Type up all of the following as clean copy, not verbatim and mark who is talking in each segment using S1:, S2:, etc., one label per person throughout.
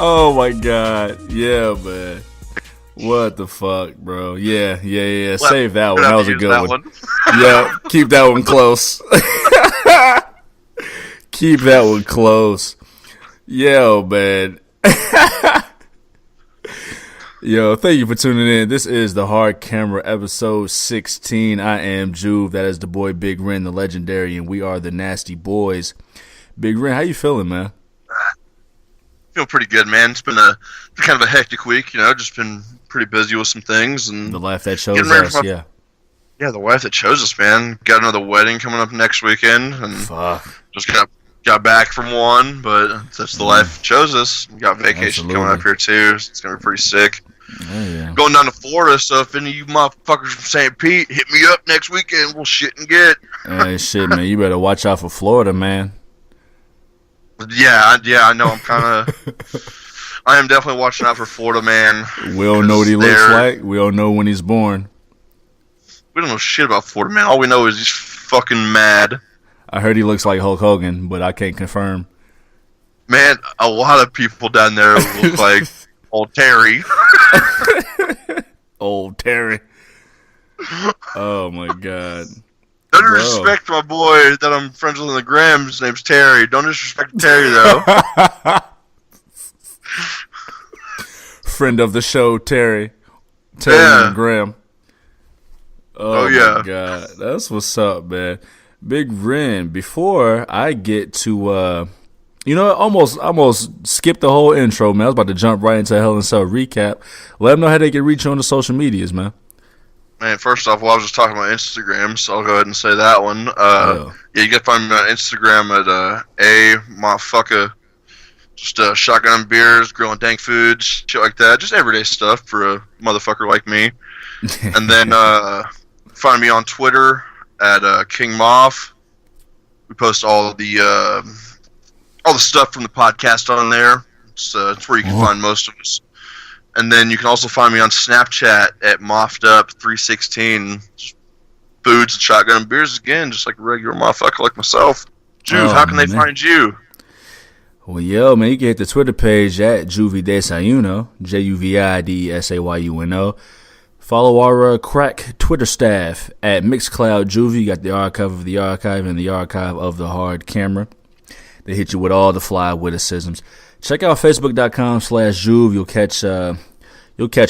S1: Oh my god. Yeah, man. What the fuck, bro? Yeah. Save that one. That was a good one. Yeah, keep that one close. Keep that one close. Yo, man. Yo, thank you for tuning in. This is the Hard Camera episode 16. I am Juve. That is the boy Big Ren, the legendary, and we are the Nasty Boys. Big Ren, how you feeling, man?
S2: Feel pretty good, man. It's been kind of a hectic week, just been pretty busy with some things. And
S1: the life that chose us, yeah.
S2: Yeah, the wife that chose us, man. Got another wedding coming up next weekend, and just got back from one, but that's the life that chose us. We got vacation coming up here, too. So it's going to be pretty sick.
S1: Oh, yeah.
S2: Going down to Florida, so if any of you motherfuckers from St. Pete hit me up next weekend, we'll shit and get.
S1: Hey, shit, man. You better watch out for Florida, man.
S2: Yeah, I know. I am definitely watching out for Florida, man.
S1: We don't know what he looks like. We don't know when he's born.
S2: We don't know shit about Florida, man. All we know is he's fucking mad.
S1: I heard he looks like Hulk Hogan, but I can't confirm.
S2: Man, a lot of people down there look like old Terry.
S1: Old Terry. Oh, my God.
S2: Don't disrespect my boy that I'm friends with on the gram. His name's Terry. Don't disrespect Terry, though.
S1: Friend of the show, Terry. Terry on the gram. Oh, yeah. My God. That's what's up, man. Big Ren, before I get to, almost skipped the whole intro, man. I was about to jump right into a Hell in a Cell recap. Let them know how they can reach you on the social medias, man.
S2: Man, first off, I was just talking about Instagram, so I'll go ahead and say that one. Yeah, you can find me on Instagram at motherfucker, just shotgun beers, grilling dank foods, shit like that. Just everyday stuff for a motherfucker like me. And then find me on Twitter at King Moth. We post all the stuff from the podcast on there. It's where you can find most of us. And then you can also find me on Snapchat at MoffedUp316. Foods and shotgun beers again, just like a regular motherfucker like myself. Juve, how can they find you?
S1: Well, yo, man, you can hit the Twitter page at Juvie Desayuno, JUVIDSAYUNO. Follow our crack Twitter staff at Mixcloud Juvie. You got the archive of the archive and the archive of the hard camera. They hit you with all the fly witticisms. Check out Facebook.com/Juve. You'll catch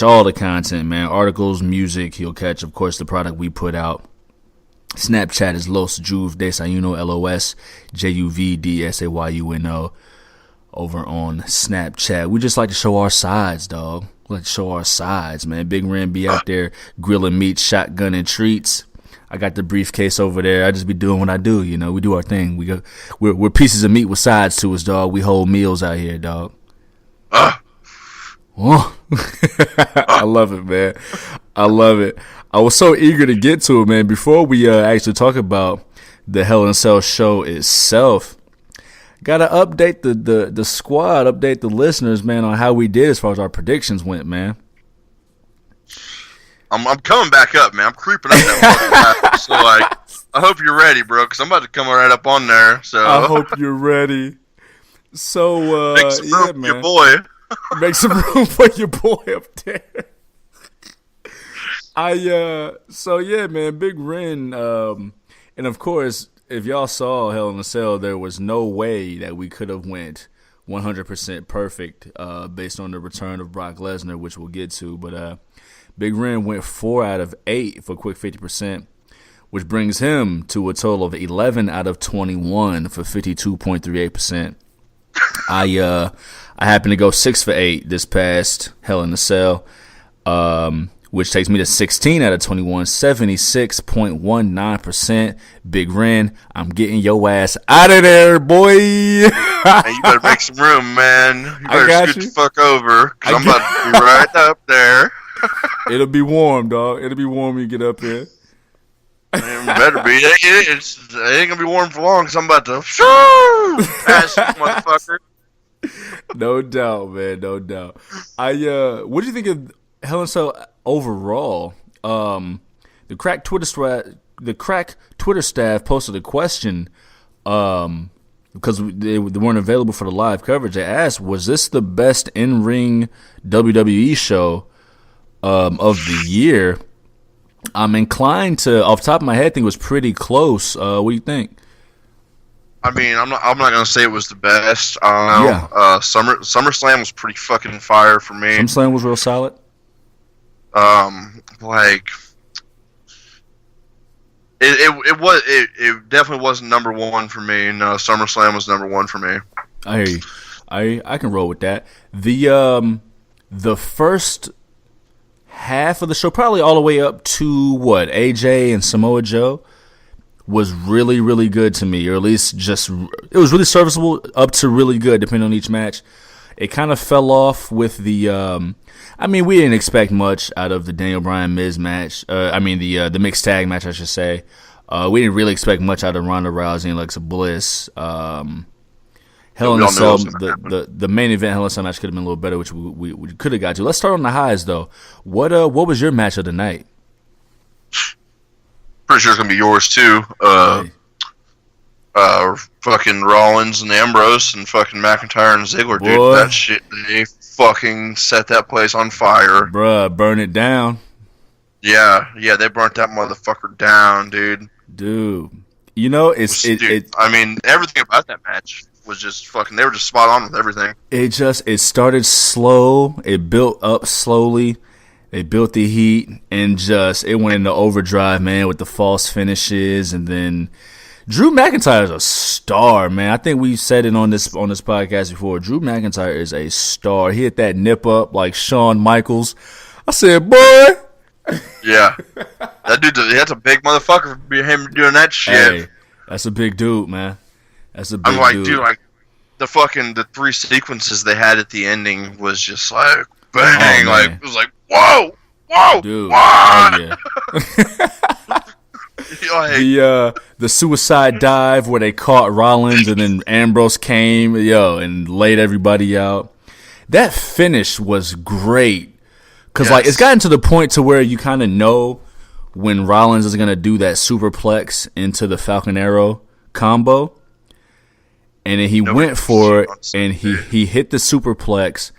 S1: all the content, man. Articles, music. You'll catch, of course, the product we put out. Snapchat is Los Juve Desayuno, LOSJUVDSAYUNO. Over on Snapchat. We just like to show our sides, dog. Let's show our sides, man. Big Ren be out there grilling meat, shotgunning treats. I got the briefcase over there. I just be doing what I do, We do our thing. We're pieces of meat with sides to us, dog. We hold meals out here, dog. Oh. I love it, man. I love it. I was so eager to get to it, man. Before we actually talk about the Hell in a Cell show itself, gotta update the squad, update the listeners, man, on how we did as far as our predictions went, man.
S2: I'm coming back up, man. I'm creeping up that fucking So, I hope you're ready, bro, because I'm about to come right up on there. So
S1: I hope you're ready. So,
S2: make some room for your boy.
S1: Make some room for your boy up there. So yeah, man, Big Ren, and of course, if y'all saw Hell in a Cell, there was no way that we could have went 100% perfect, based on the return of Brock Lesnar, which we'll get to, but, Big Ren went 4 out of 8 for quick 50%, which brings him to a total of 11 out of 21 for 52.38%. I happened to go 6 for 8 this past Hell in a Cell, which takes me to 16 out of 21, 76.19%. Big Ren, I'm getting your ass out of there, boy.
S2: Hey, you better make some room, man. You better scoot the fuck over, because I'm about to be right up there.
S1: It'll be warm, dog. It'll be warm when you get up here.
S2: It better be. It ain't gonna be warm for long, because I'm about to pass you, motherfucker.
S1: No doubt, man. No doubt. What do you think of Hell in a Cell overall? The crack Twitter staff posted a question. because they weren't available for the live coverage, they asked, was this the best in-ring WWE show of the year? I'm inclined to, off the top of my head, think it was pretty close. What do you think?
S2: I mean, I'm not gonna say it was the best. I don't know. Yeah. SummerSlam was pretty fucking fire for me.
S1: SummerSlam was real solid.
S2: Like it definitely wasn't number one for me. No, SummerSlam was number one for me.
S1: I hear you. I can roll with that. The first half of the show, probably all the way up to what, AJ and Samoa Joe, was really, really good to me, or at least it was really serviceable up to really good, depending on each match. It kind of fell off with the, we didn't expect much out of the Daniel Bryan Miz match. The mixed tag match, I should say. We didn't really expect much out of Ronda Rousey and Alexa Bliss. Hell in a Cell, the main event Hell in a Cell match could have been a little better, which we could have got to. Let's start on the highs, though. What was your match of the night?
S2: Pretty sure it's gonna be yours too. Fucking Rollins and Ambrose and fucking McIntyre and Ziggler, dude. Boy. That shit, they fucking set that place on fire.
S1: Bruh, burn it down.
S2: Yeah, they burnt that motherfucker down, dude.
S1: Dude, you know,
S2: everything about that match was just fucking, they were just spot on with everything.
S1: It started slow, it built up slowly. They built the heat, and it went into overdrive, man, with the false finishes. And then Drew McIntyre is a star, man. I think we said it on this podcast before. Drew McIntyre is a star. He hit that nip up like Shawn Michaels. I said, boy.
S2: Yeah. That dude, that's a big motherfucker for him doing that shit.
S1: Hey, that's a big dude, man. That's a big dude.
S2: The three sequences they had at the ending was just like, bang. It was like, whoa,
S1: dude.
S2: What?
S1: Oh, yeah. The suicide dive where they caught Rollins and then Ambrose came, and laid everybody out. That finish was great because it's gotten to the point to where you kind of know when Rollins is gonna do that superplex into the Falcon Arrow combo, and then he went for it and he hit the superplex.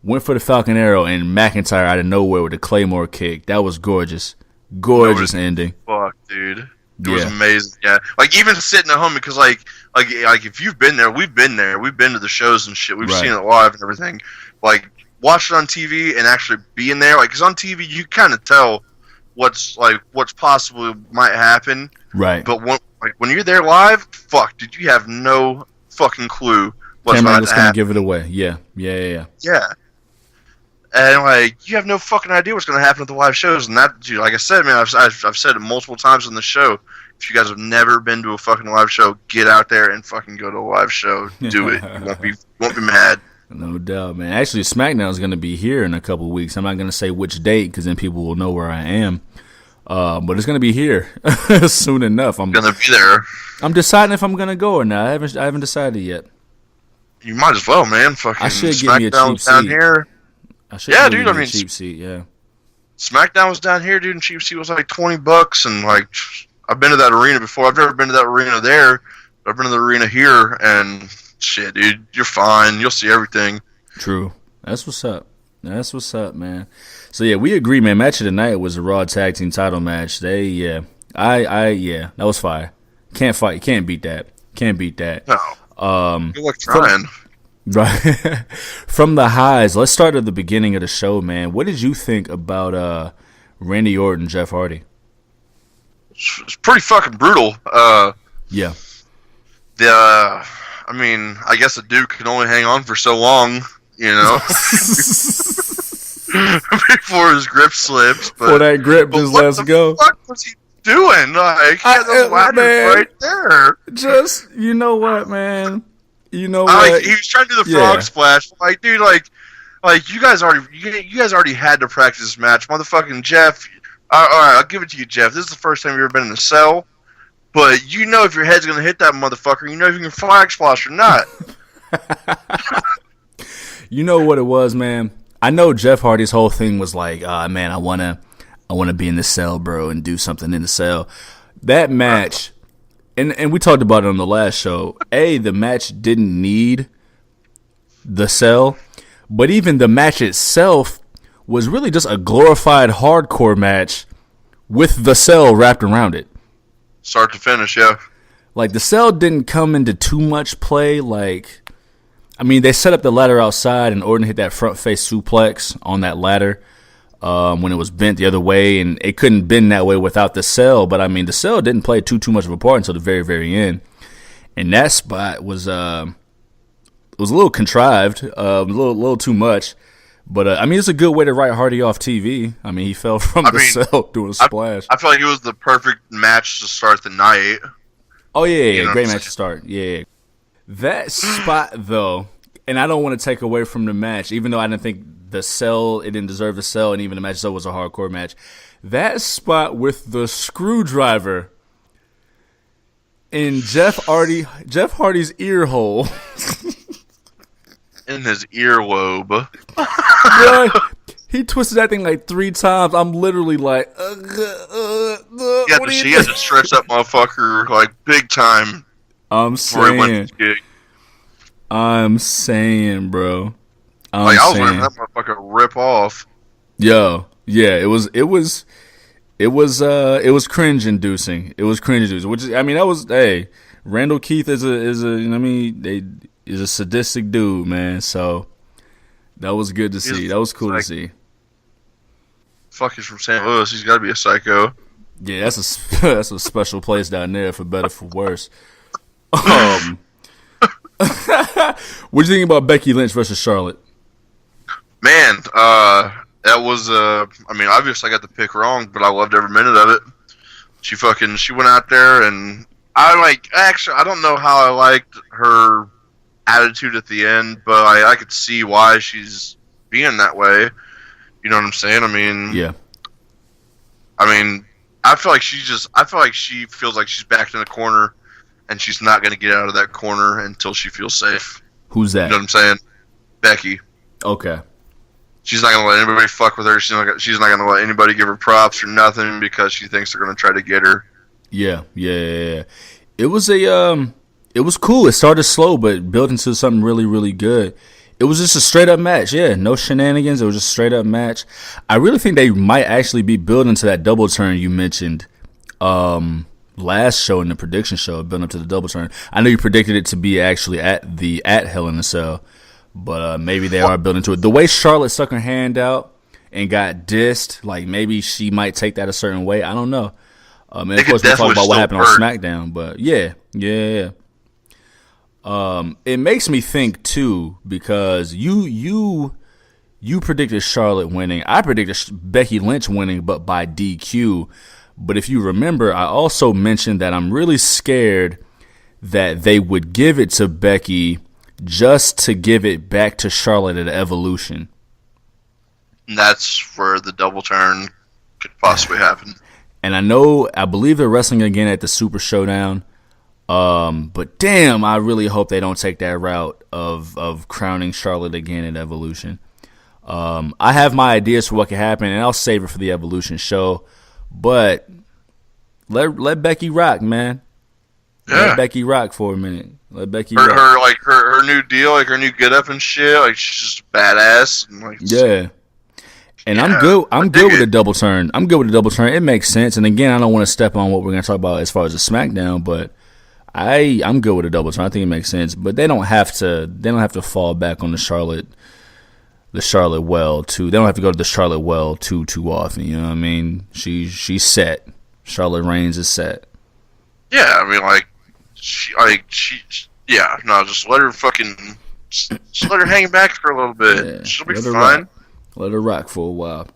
S1: Went for the Falcon Arrow, and McIntyre out of nowhere with a Claymore kick. That was gorgeous. Gorgeous ending.
S2: Fuck, dude. It was amazing. Yeah. Like, even sitting at home, because, like if you've been there, we've been there. We've been to the shows and shit. We've seen it live and everything. Like, watch it on TV and actually being there. Like, because on TV, you kind of tell what's possibly might happen.
S1: Right.
S2: But when you're there live, fuck, dude, you have no fucking clue what's about to happen.
S1: Gonna give it away. Yeah.
S2: Yeah. And, you have no fucking idea what's going to happen at the live shows. And that, dude, like I said, man, I've said it multiple times on the show. If you guys have never been to a fucking live show, get out there and fucking go to a live show. Do it. You won't be mad.
S1: No doubt, man. Actually, SmackDown is going to be here in a couple of weeks. I'm not going to say which date because then people will know where I am. But it's going to be here soon enough. I'm
S2: going to be there.
S1: I'm deciding if I'm going to go or not. I haven't decided yet.
S2: You might as well, man. Fucking
S1: I should give me a cheap seat.
S2: Down here.
S1: Yeah, dude. Cheap seat. Yeah.
S2: SmackDown was down here, dude, and cheap seat was like $20, and I've been to that arena before. I've never been to that arena there, but I've been to the arena here, and shit, dude, you're fine. You'll see everything.
S1: True. That's what's up. Man. So yeah, we agree, man. Match of the night was a Raw Tag Team Title match. That was fire. Can't beat that.
S2: No. Good luck trying.
S1: Right. From the highs, let's start at the beginning of the show, man. What did you think about Randy Orton, Jeff Hardy?
S2: It's pretty fucking brutal.
S1: Yeah.
S2: I guess a dude can only hang on for so long, before his grip slips.
S1: Before that grip just lets go.
S2: What the fuck was he doing? He had those ladders right there.
S1: Just, you know what, man? You know what?
S2: He was trying to do the frog splash. Like, dude, you guys already had to practice this match, motherfucking Jeff. All right, I'll give it to you, Jeff. This is the first time you've ever been in a cell, but you know if your head's gonna hit that motherfucker, you know if you can frog splash or not.
S1: You know what it was, man. I know Jeff Hardy's whole thing was like, man, I wanna be in the cell, bro, and do something in the cell. That match and we talked about it on the last show. The match didn't need the cell, but even the match itself was really just a glorified hardcore match with the cell wrapped around it.
S2: Start to finish, yeah.
S1: Like, the cell didn't come into too much play. Like, I mean, they set up the ladder outside and Orton hit that front face suplex on that ladder when it was bent the other way, and it couldn't bend that way without the cell. But, I mean, the cell didn't play too much of a part until the very, very end. And that spot was it was a little contrived, a little too much. But, I mean, it's a good way to write Hardy off TV. I mean, he fell from the cell doing a splash.
S2: I feel like it was the perfect match to start the night.
S1: Oh, yeah. Great match to start. Yeah. That spot, though, and I don't want to take away from the match, even though I didn't think it didn't deserve the cell, and even the match itself was a hardcore match. That spot with the screwdriver in Jeff Hardy's ear hole.
S2: In his earlobe.
S1: Boy, he twisted that thing like 3 times. I'm literally like,
S2: She had to stretch that motherfucker like big time.
S1: I'm saying, bro.
S2: I was letting that motherfucker rip off.
S1: Yo, yeah, it was cringe inducing. It was cringe inducing. Which is, I mean, Randall Keith is a sadistic dude, man. So that was good to see. That was cool to see.
S2: Fuck, he's from St. Louis. He's got to be a psycho.
S1: Yeah, that's a special place down there, for better for worse. What do you think about Becky Lynch versus Charlotte?
S2: Man, that was I mean, obviously I got the pick wrong, but I loved every minute of it. She went out there, and I don't know how I liked her attitude at the end, but I could see why she's being that way. You know what I'm saying? I mean,
S1: yeah.
S2: I mean, I feel like she feels like she's backed in a corner, and she's not going to get out of that corner until she feels safe.
S1: Who's that?
S2: You know what I'm saying? Becky.
S1: Okay. She's
S2: not going to let anybody fuck with her. She's not going to let anybody give her props or nothing because she thinks they're going to try to get her.
S1: Yeah. It was it was cool. It started slow, but built into something really, really good. It was just a straight up match. Yeah, no shenanigans. It was just a straight up match. I really think they might actually be building to that double turn you mentioned last show in the prediction show, building up to the double turn. I know you predicted it to be actually at Hell in a Cell, but maybe they are building to it. The way Charlotte stuck her hand out and got dissed, like maybe she might take that a certain way. I don't know. And of course, we'll talk about what happened on SmackDown, but yeah. It makes me think too, because you predicted Charlotte winning. I predicted Becky Lynch winning, but by DQ. But if you remember, I also mentioned that I'm really scared that they would give it to Becky just to give it back to Charlotte at Evolution.
S2: And that's where the double turn could possibly happen. And
S1: I believe they're wrestling again at the Super Showdown. But damn, I really hope they don't take that route of crowning Charlotte again at Evolution. I have my ideas for what could happen, and I'll save it for the Evolution show. But let Becky rock, man.
S2: Yeah.
S1: Let Becky rock for a minute. Let Becky
S2: rock.
S1: Her
S2: her new deal, like her new get up and shit, like she's just badass. And like,
S1: yeah. And I'm good with the double turn. It makes sense. And again, I don't want to step on what we're going to talk about as far as the SmackDown, but I'm good with a double turn. I think it makes sense. But they don't have to fall back on the Charlotte well too. They don't have to go to the Charlotte well too often. You know what I mean? She's set. Charlotte Reigns is set.
S2: Yeah, I mean, just let her just let her hang back for a little bit. Yeah, she'll be fine.
S1: Let her rock for a while.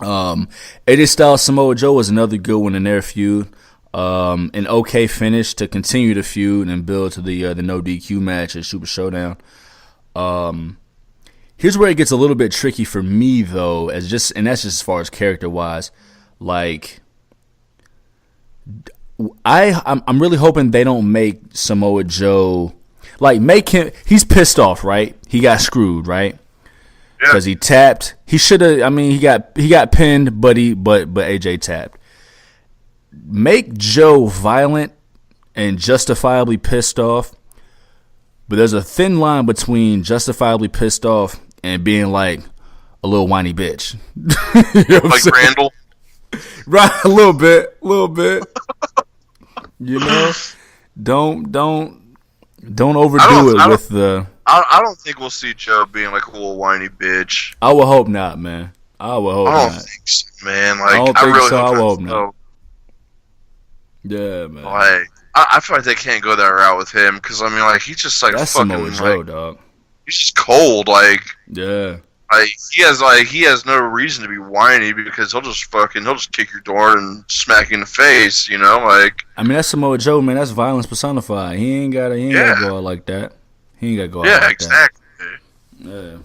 S1: AJ Styles Samoa Joe was another good one in their feud. An okay finish to continue the feud and build to the no DQ match at Super Showdown. Here's where it gets a little bit tricky for me though, and that's just as far as character wise. Like, I'm really hoping they don't make Samoa Joe, like, make him. He's pissed off, right? He got screwed, right? Because he tapped. He should have. I mean, he got pinned, but AJ tapped. Make Joe violent and justifiably pissed off. But there's a thin line between justifiably pissed off and being like a little whiny bitch. You know
S2: like Randall?
S1: Right, a little bit. You know? Don't overdo it with the...
S2: I don't think we'll see Joe being like a little whiny bitch.
S1: I would hope not, man. I don't
S2: think so, man. Like,
S1: I don't think
S2: really
S1: so. I hope
S2: not.
S1: not. Yeah, man.
S2: Like, I feel like they can't go that route with him because I mean, like, he's just like
S1: that's
S2: fucking
S1: Samoa Joe, dog.
S2: He's just cold, like.
S1: Yeah.
S2: Like he has no reason to be whiny because he'll just kick your door and smack you in the face, you know, like.
S1: I mean, that's Samoa Joe, man. That's violence personified. He ain't gotta go out like that. He ain't gotta go out like
S2: exactly.
S1: that. Yeah,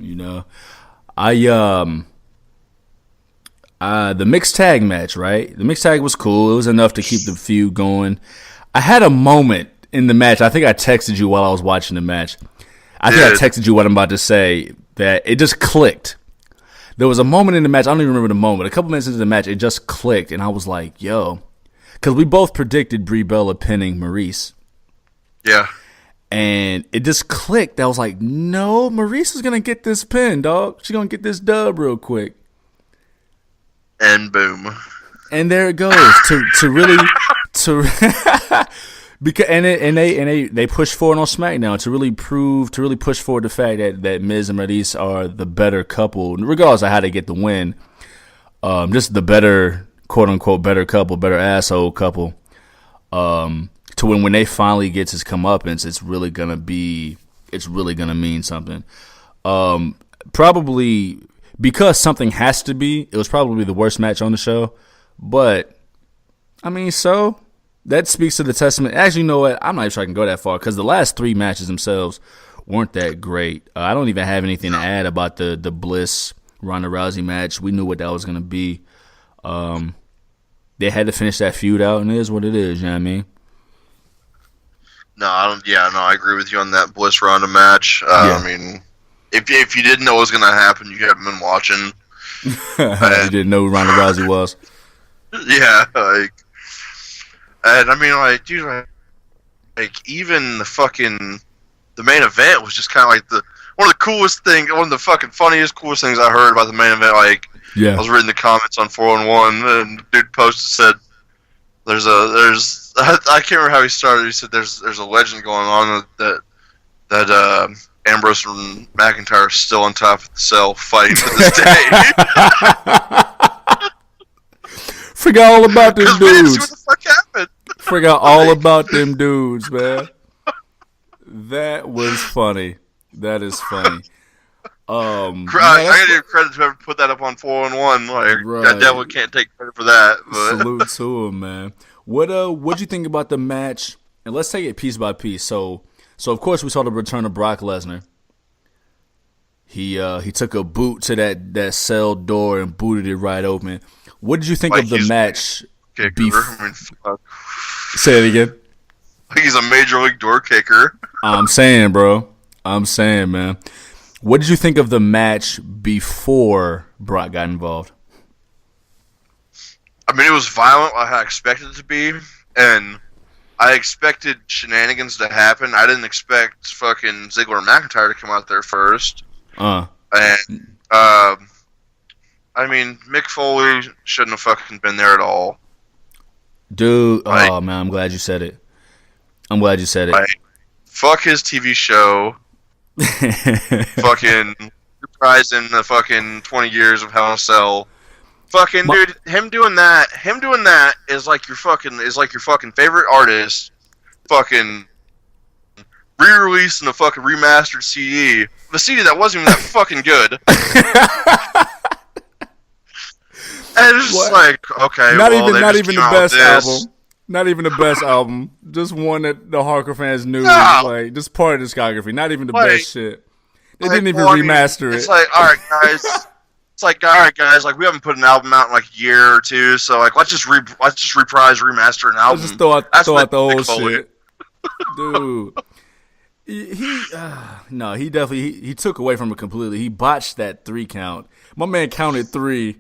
S1: you know, the mixed tag match, right? The mixed tag was cool. It was enough to keep the feud going. I had a moment in the match. I think I texted you while I was watching the match. I texted you what I'm about to say, that it just clicked. There was a moment in the match, I don't even remember the moment. A couple minutes into the match, it just clicked, and I was like, yo. Because we both predicted Brie Bella pinning Maurice.
S2: Yeah.
S1: And it just clicked. I was like, no, Maurice is going to get this pin, dog. She's going to get this dub real quick.
S2: And boom.
S1: And there it goes. Because they push forward on SmackDown to really push forward the fact that Miz and Maurice are the better couple, regardless of how they get the win. Just the better, quote unquote, better couple, better asshole couple. To when they finally gets his comeuppance, it's really gonna mean something. Probably because something has to be. It was probably the worst match on the show, but I mean, so. That speaks to the testament. Actually, you know what? I'm not even sure I can go that far because the last 3 matches themselves weren't that great. I don't even have anything to add about the Bliss Ronda Rousey match. We knew what that was going to be. They had to finish that feud out, and it is what it is. You know what I mean?
S2: No, I don't. Yeah, no, I agree with you on that Bliss Ronda match. I mean, if you didn't know what was going to happen, you haven't been watching.
S1: You didn't know who Ronda Rousey was.
S2: Yeah, like. And I mean, like, dude, like even the main event was just kind of like one of the fucking coolest things I heard about the main event. Like, I was reading the comments on 411, and the dude posted said, I can't remember how he started. He said, there's a legend going on that Ambrose and McIntyre are still on top of the cell fighting to this day.
S1: Forgot all about them dudes.
S2: What the fuck happened?
S1: Forgot all about them dudes, man. That was funny. That is funny.
S2: I gotta give credit to whoever put that up on 411. Like, right. I definitely can't take credit for that. But.
S1: Salute to him, man. What'd you think about the match? And let's take it piece by piece. So of course we saw the return of Brock Lesnar. He took a boot to that cell door and booted it right open. What did you think of the match? Say it again.
S2: Like he's a major league door kicker.
S1: I'm saying, bro. Man. What did you think of the match before Brock got involved?
S2: I mean, it was violent like I expected it to be, and I expected shenanigans to happen. I didn't expect fucking Ziggler and McIntyre to come out there first. And I mean, Mick Foley shouldn't have fucking been there at all.
S1: Dude, oh man, I'm glad you said it.
S2: Fuck his TV show. Fucking reprising the fucking 20 years of Hell in a Cell. Fucking dude, him doing that is like your fucking favorite artist fucking re-releasing a fucking remastered CD. The CD that wasn't even that fucking good. And it's just like, okay,
S1: not even the best album. Not even the best album. Just one that the hardcore fans knew. No. Like, just part of discography. Not even the best shit. They didn't even remaster it.
S2: It's like, all right, guys. Like, we haven't put an album out in like a year or two, so like, let's just remaster an album.
S1: Let's just throw out the old shit, dude. He definitely took away from it completely. He botched that 3 count. My man counted 3.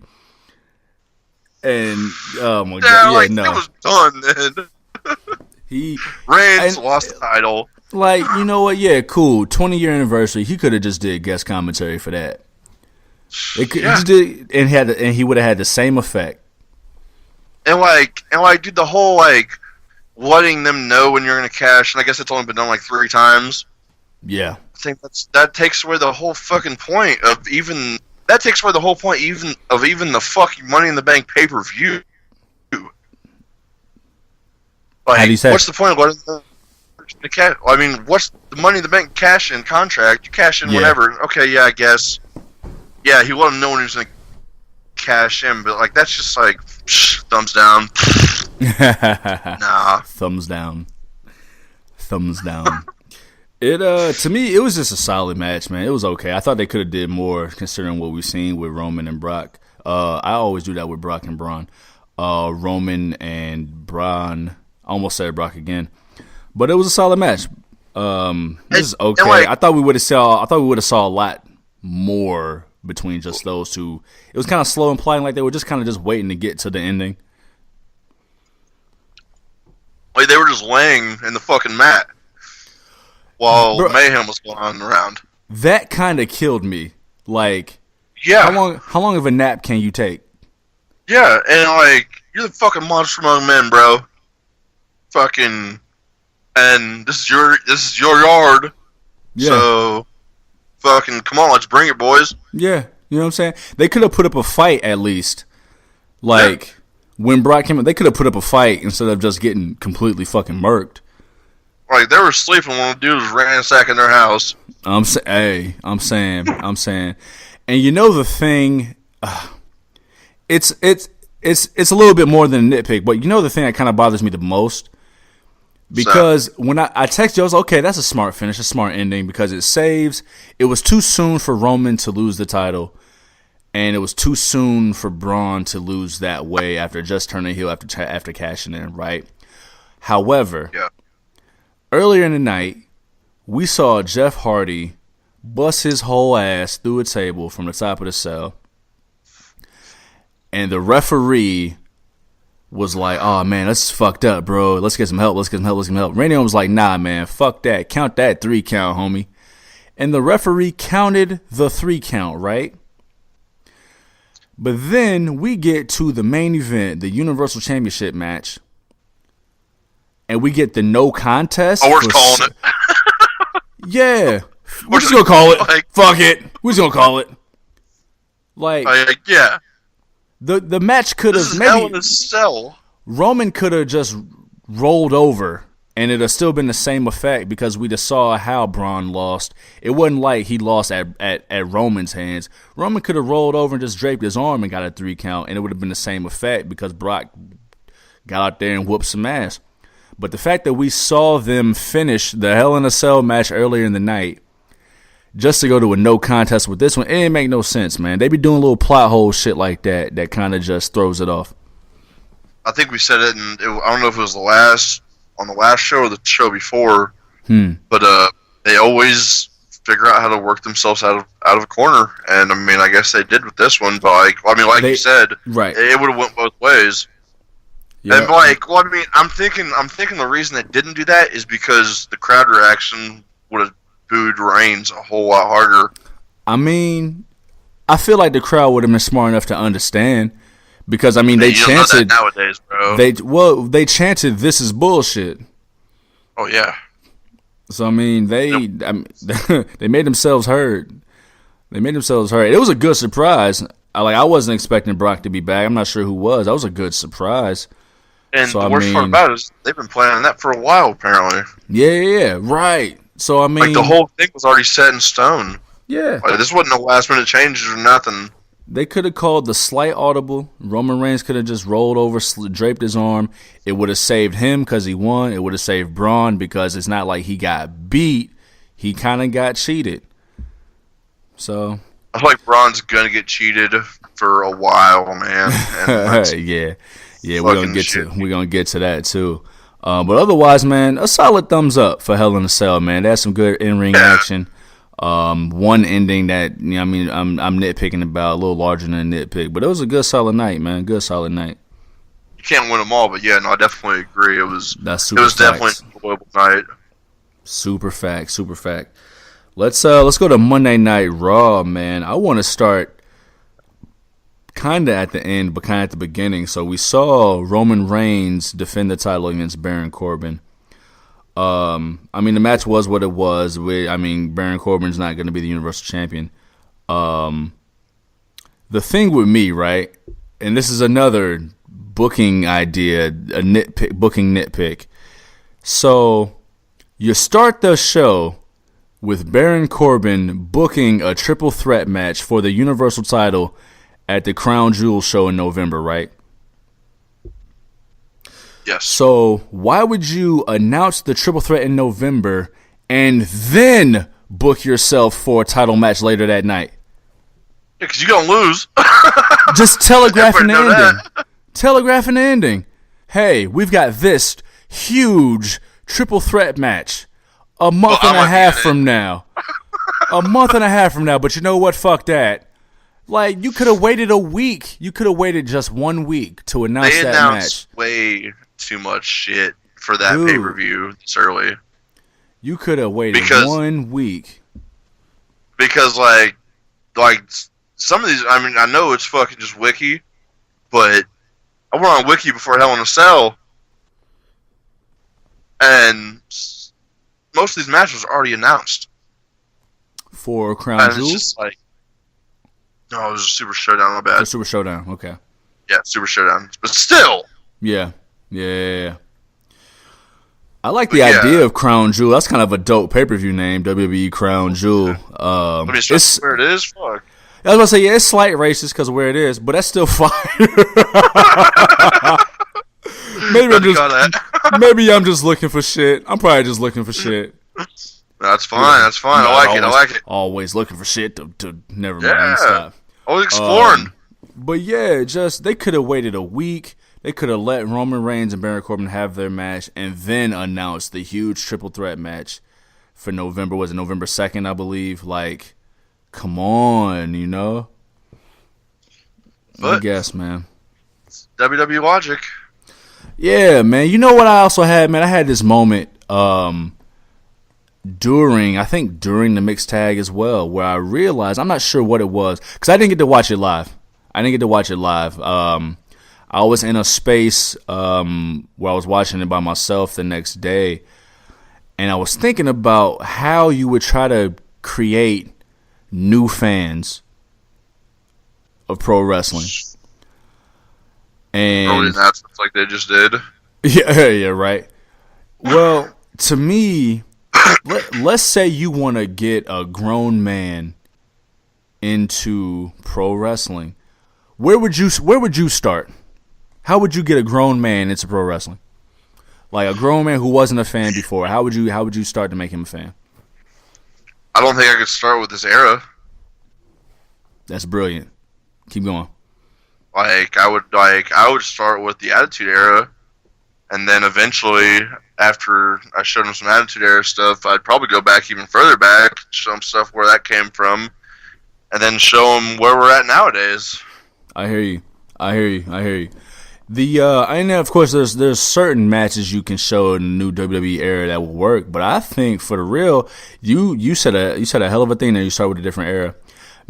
S1: And oh my god,
S2: it was done then. Reigns lost the title.
S1: Like, you know what? Yeah, cool. 20-year anniversary. He could have just did guest commentary for that. He just did, and he would have had the same effect.
S2: And dude, the whole like letting them know when you're gonna cash, and I guess it's only been done like 3 times.
S1: Yeah,
S2: I think that takes away the whole fucking point of even the fucking Money in the Bank pay-per-view. Like, what's the point of letting the cash? I mean, what's the Money in the Bank cash-in contract? You cash in whenever. Okay, yeah, I guess. Yeah, he let him know when he was gonna cash in, but like that's just like thumbs down. Nah.
S1: Thumbs down. It to me it was just a solid match, man. It was okay. I thought they could have did more considering what we've seen with Roman and Brock. I always do that with Brock and Braun. Roman and Braun. I almost said Brock again, but it was a solid match. This is okay. I thought we would have saw a lot more between just those two. It was kind of slow, implying like they were just waiting to get to the ending.
S2: Like they were just laying in the fucking mat while mayhem was going on around.
S1: That kind of killed me. Like,
S2: yeah,
S1: how long of a nap can you take?
S2: Yeah, and like you're the fucking monster among men, bro. Fucking, and this is your yard. Yeah. So, fucking, come on, let's bring it, boys.
S1: Yeah, you know what I'm saying? They could have put up a fight at least. Like, when Brock came in, they could have put up a fight instead of just getting completely fucking murked.
S2: Like, they were sleeping when the dude was ransacking their house.
S1: I'm saying. And you know the thing, it's a little bit more than a nitpick, but you know the thing that kind of bothers me the most? Because when I texted you, I was like, okay, that's a smart finish, a smart ending, because it was too soon for Roman to lose the title, and it was too soon for Braun to lose that way after just turning heel after cashing in, right? However, earlier in the night, we saw Jeff Hardy bust his whole ass through a table from the top of the cell, and the referee was like, oh, man, that's fucked up, bro. Let's get some help. Randy Orton was like, nah, man, fuck that. Count that 3 count, homie. And the referee counted the 3 count, right? But then we get to the main event, the Universal Championship match, and we get the no contest.
S2: Oh, we're calling it.
S1: Yeah. We're just going to call it. Fuck it. We're just going to call it.
S2: Yeah.
S1: The match could have maybe Roman could have just rolled over and it'd have still been the same effect because we just saw how Braun lost. It wasn't like he lost at Roman's hands. Roman could have rolled over and just draped his arm and got a 3 count, and it would have been the same effect because Brock got out there and whooped some ass. But the fact that we saw them finish the Hell in a Cell match earlier in the night just to go to a no contest with this one, it didn't make no sense, man. They be doing little plot hole shit like that kind of just throws it off.
S2: I think we said it, I don't know if it was on the last show or the show before, but they always figure out how to work themselves out of a corner, and I mean, I guess they did with this one. But you said,
S1: right?
S2: It would have went both ways. Yeah. And I'm thinking the reason they didn't do that is because the crowd reaction would have booed Reigns a whole lot harder.
S1: I mean, I feel like the crowd would have been smart enough to understand because they chanted
S2: nowadays, bro.
S1: They chanted "This is bullshit."
S2: Oh yeah.
S1: So they made themselves heard. It was a good surprise. I wasn't expecting Brock to be back. I'm not sure who was. That was a good surprise.
S2: And the worst part about it is they've been planning that for a while, apparently.
S1: Yeah, right. So
S2: the whole thing was already set in stone.
S1: Yeah,
S2: this wasn't no last minute changes or nothing.
S1: They could have called the slight audible. Roman Reigns could have just rolled over, draped his arm. It would have saved him because he won. It would have saved Braun because it's not like he got beat. He kind of got cheated. So
S2: I feel like Braun's gonna get cheated for a while, man. And
S1: yeah, we're gonna get to that too. But otherwise, man, a solid thumbs up for Hell in a Cell, man. That's some good in-ring action. One ending that I'm nitpicking about, a little larger than a nitpick, but it was a good solid night, man. Good solid night.
S2: can't win them all, but yeah, no, I definitely agree. It was definitely an enjoyable night.
S1: Super fact, super fact. Let's go to Monday Night Raw, man. I want to start kind of at the end, but kind of at the beginning. So we saw Roman Reigns defend the title against Baron Corbin. I mean, the match was what it was. Baron Corbin's not going to be the Universal Champion. The thing with me, right, and this is another booking idea, booking nitpick. So you start the show with Baron Corbin booking a triple threat match for the Universal title at the Crown Jewel show in November, right?
S2: Yes.
S1: So why would you announce the triple threat in November and then book yourself for a title match later that night?
S2: Yeah, because you're going to lose.
S1: Just telegraphing the ending. Telegraphing the ending. Hey, we've got this huge triple threat match a month and a half from now. A month and a half from now. But you know what? Fuck that. Like, you could have waited a week. You could have waited just 1 week to announce that match.
S2: They announced way too much shit for that pay-per-view this early.
S1: You could have waited 1 week.
S2: Because, like some of these, I mean, I know it's fucking just Wiki, but I went on Wiki before Hell in a Cell, and most of these matches were already announced.
S1: For Crown Jewel?
S2: It's just like, no, it was a Super Showdown, my bad.
S1: Super Showdown, okay.
S2: Yeah, Super Showdown. But still!
S1: Yeah. I like the idea of Crown Jewel. That's kind of a dope pay-per-view name, WWE Crown Jewel.
S2: I mean, it's where it is, fuck.
S1: I was going to say, yeah, it's slight racist because of where it is, but that's still fire. Maybe I'm just looking for shit. I'm probably just looking for shit.
S2: That's fine. That's fine. I like it.
S1: Always looking for shit to never mind. Stop.
S2: Always exploring.
S1: But yeah, they could have waited a week. They could have let Roman Reigns and Baron Corbin have their match and then announced the huge triple threat match for November. Was it November 2nd, I believe? Like, come on, you know? But I guess, man.
S2: WWE logic.
S1: Yeah, man. You know what I also had, man? I had this moment during the mixed tag as well, where I realized, I'm not sure what it was, because I didn't get to watch it live. I was in a space where I was watching it by myself the next day, and I was thinking about how you would try to create new fans of pro wrestling. And
S2: that's like they just did.
S1: Yeah, right. Well, to me, let's say you want to get a grown man into pro wrestling. Where would you start? How would you get a grown man into pro wrestling? Like a grown man who wasn't a fan before. How would you start to make him a fan?
S2: I don't think I could start with this era.
S1: That's brilliant. Keep going.
S2: I would start with the Attitude Era, and then eventually, after I showed him some Attitude Era stuff, I'd probably go back even further back, show him stuff where that came from, and then show him where we're at nowadays.
S1: I hear you. And of course, there's certain matches you can show in the new WWE era that will work, but I think for the real, you said a hell of a thing there. You start with a different era.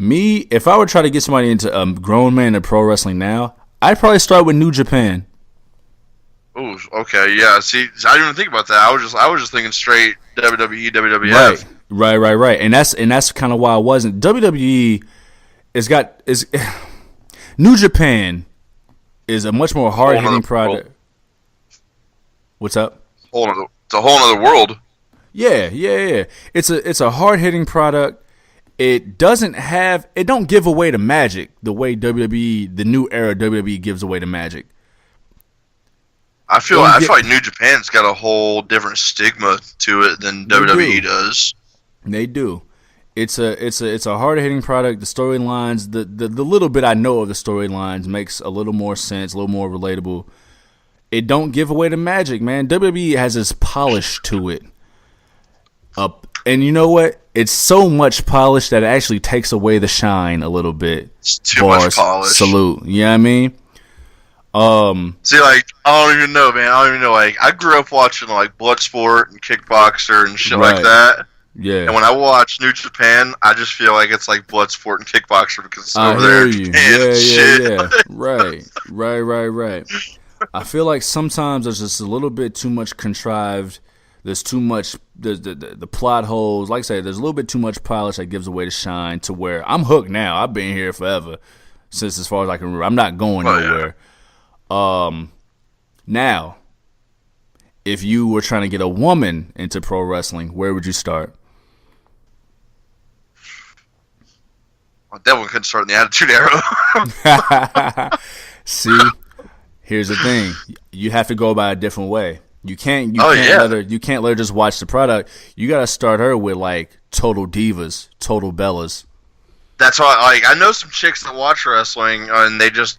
S1: Me, if I were to try to get somebody into a grown man in pro wrestling now, I'd probably start with New Japan.
S2: Ooh, okay, yeah. See, I didn't even think about that. I was just thinking straight WWE, WWF.
S1: Right. And that's kind of why I wasn't. WWE is New Japan is a much more hard hitting product. What's up?
S2: It's a whole other world.
S1: Yeah. It's a hard hitting product. It don't give away the magic the way WWE, the new era WWE gives away the magic.
S2: I feel like New Japan's got a whole different stigma to it than WWE does.
S1: They do. It's a hard hitting product. The storylines, the little bit I know of the storylines makes a little more sense, a little more relatable. It don't give away the magic, man. WWE has this polish to it. And you know what? It's so much polish that it actually takes away the shine a little bit.
S2: It's too much polish.
S1: Salute. You know what I mean?
S2: See, like, I don't even know, man. I don't even know. Like, I grew up watching like Bloodsport and Kickboxer and shit like
S1: Right.
S2: that.
S1: Yeah.
S2: And when I watch New Japan, I just feel like it's like Bloodsport and Kickboxer because it's
S1: I
S2: over
S1: hear
S2: there in
S1: you.
S2: Japan
S1: Yeah,
S2: and shit.
S1: yeah. Right. I feel like sometimes there's just a little bit too much contrived. There's too much the plot holes. Like I say, there's a little bit too much polish that gives away the shine to where I'm hooked now. I've been here forever, since as far as I can remember. I'm not going nowhere. Now, if you were trying to get a woman into pro wrestling, where would you start?
S2: Well, that one couldn't start in the Attitude Era.
S1: See, here's the thing: you have to go by a different way. You can't
S2: yeah.
S1: let her. You can't let her just watch the product. You got to start her with like total divas, total bellas.
S2: That's why, like, I know some chicks that watch wrestling, and they just,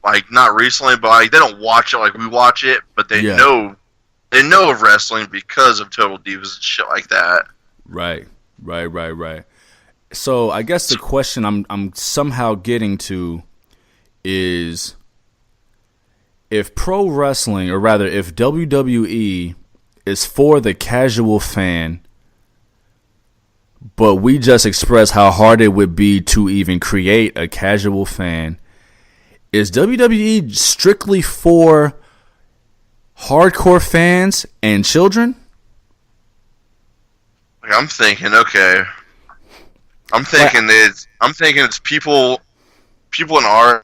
S2: like, not recently, but like they don't watch it like we watch it, but they know of wrestling because of Total Divas and shit like that.
S1: Right. So I guess the question I'm somehow getting to is, if pro wrestling, or rather if WWE is for the casual fan, but we just express how hard it would be to even create a casual fan, is WWE strictly for hardcore fans and children?
S2: Like, I'm thinking it's people in our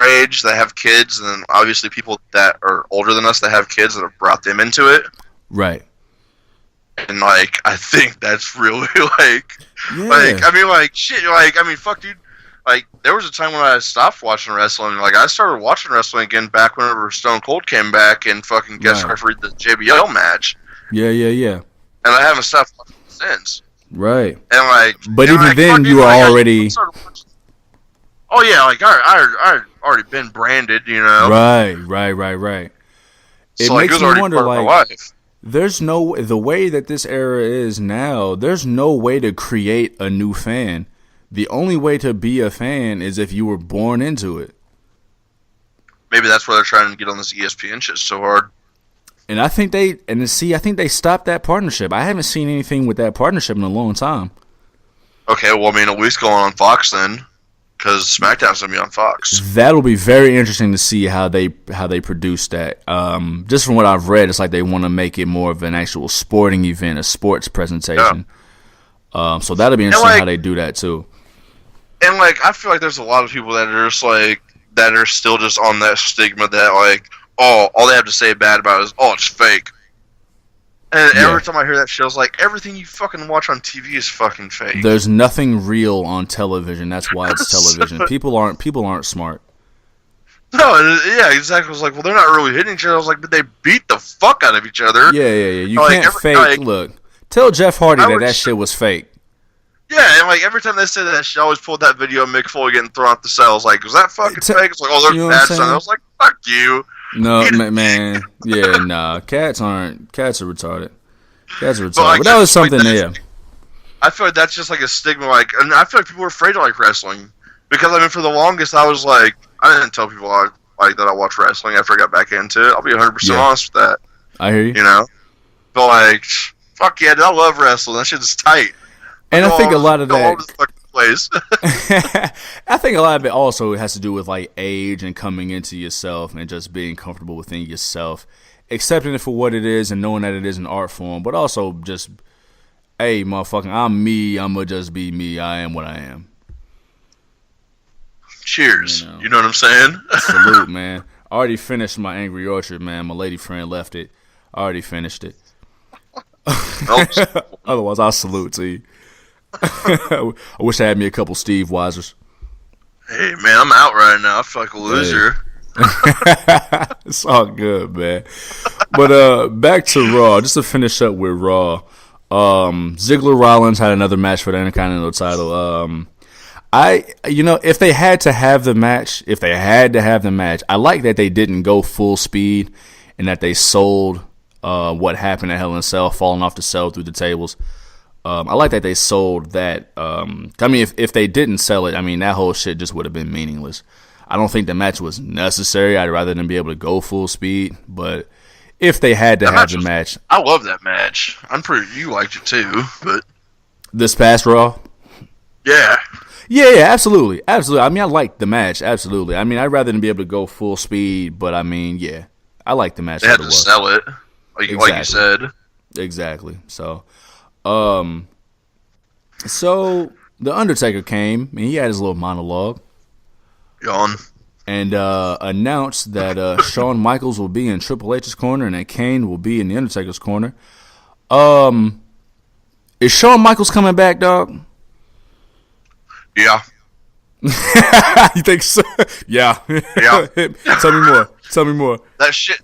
S2: age that have kids, and then obviously people that are older than us that have kids that have brought them into it.
S1: Right.
S2: And like, I think that's really like,
S1: Yeah.
S2: I mean, like, shit, like, I mean, fuck, dude. Like, there was a time when I stopped watching wrestling. Like, I started watching wrestling again back whenever Stone Cold came back and fucking guest refereed the JBL match.
S1: Yeah.
S2: And I haven't stopped watching since.
S1: Right.
S2: And like,
S1: but even then, you were already.
S2: Oh yeah, like I already been branded, you know.
S1: Right. It
S2: So, like,
S1: makes
S2: it was
S1: me
S2: already
S1: wonder,
S2: part of
S1: like,
S2: my life.
S1: there's no, the way that this era is now, there's no way to create a new fan. The only way to be a fan is if you were born into it.
S2: Maybe that's why they're trying to get on this ESPN shit so hard.
S1: And I think they stopped that partnership. I haven't seen anything with that partnership in a long time.
S2: Okay, well, I mean, at least going on Fox then, because SmackDown's gonna be on Fox.
S1: That'll be very interesting to see how they produce that. Just from what I've read, it's like they want to make it more of an actual sporting event, a sports presentation. Yeah. So that'll be interesting, like, how they do that too.
S2: And like, I feel like there's a lot of people that are just like, that are still just on that stigma that like, oh, all they have to say bad about it is, oh, it's fake. And every time I hear that shit, I was like, everything you fucking watch on TV is fucking fake.
S1: There's nothing real on television. That's why it's television. People aren't smart.
S2: No, yeah, exactly. I was like, well, they're not really hitting each other. I was like, but they beat the fuck out of each other.
S1: Yeah. You can't fake. Look, tell Jeff Hardy that shit was fake.
S2: Yeah, and like, every time they say that shit, I always pulled that video of Mick Foley getting thrown off the set. I was like, was that fucking fake? It's like, oh, they're bad son. I was like, fuck you.
S1: No, man. Yeah, nah. Cats are retarded. But
S2: like,
S1: that was something there.
S2: I feel like that's just like a stigma, like, and I feel like people are afraid to like wrestling. Because, I mean, for the longest, I was like, I didn't tell people that I watch wrestling after I got back into it. I'll be 100% honest with that.
S1: I hear you.
S2: You know? But, like, fuck yeah, dude, I love wrestling. That shit's tight.
S1: And I think a lot of that.
S2: Place.
S1: I think a lot of it also has to do with like age and coming into yourself and just being comfortable within yourself, accepting it for what it is and knowing that it is an art form, but also just, hey, motherfucker, I'm me. I'ma just be me. I am what I am.
S2: Cheers. You know what I'm saying?
S1: Salute, man. I already finished my Angry Orchard, man. My lady friend left it. I already finished it. Otherwise, I'll salute to you. I wish I had me a couple Steve Weisers.
S2: Hey, man, I'm out right now. I feel like a loser.
S1: Hey. It's all good, man. But back to Raw. Just to finish up with Raw. Ziggler Rollins had another match for the Intercontinental title. If they had to have the match, I like that they didn't go full speed and that they sold what happened at Hell in a Cell, falling off the cell through the tables. I like that they sold that. I mean, if they didn't sell it, I mean, that whole shit just would have been meaningless. I don't think the match was necessary. I'd rather than be able to go full speed. But if they had to have the match.
S2: I love that match. I'm pretty. You liked it too, but.
S1: This past Raw?
S2: Yeah.
S1: Yeah, absolutely. Absolutely. I mean, I liked the match. Absolutely. I mean, I'd rather than be able to go full speed. But I mean, yeah. I liked the match.
S2: They had to sell it. Like you said.
S1: Exactly. So, so the Undertaker came and he had his little monologue.
S2: Yawn.
S1: And announced that Shawn Michaels will be in Triple H's corner and that Kane will be in the Undertaker's corner. Is Shawn Michaels coming back, dog?
S2: Yeah.
S1: You think so? Yeah.
S2: Yeah.
S1: Tell me more.
S2: That shit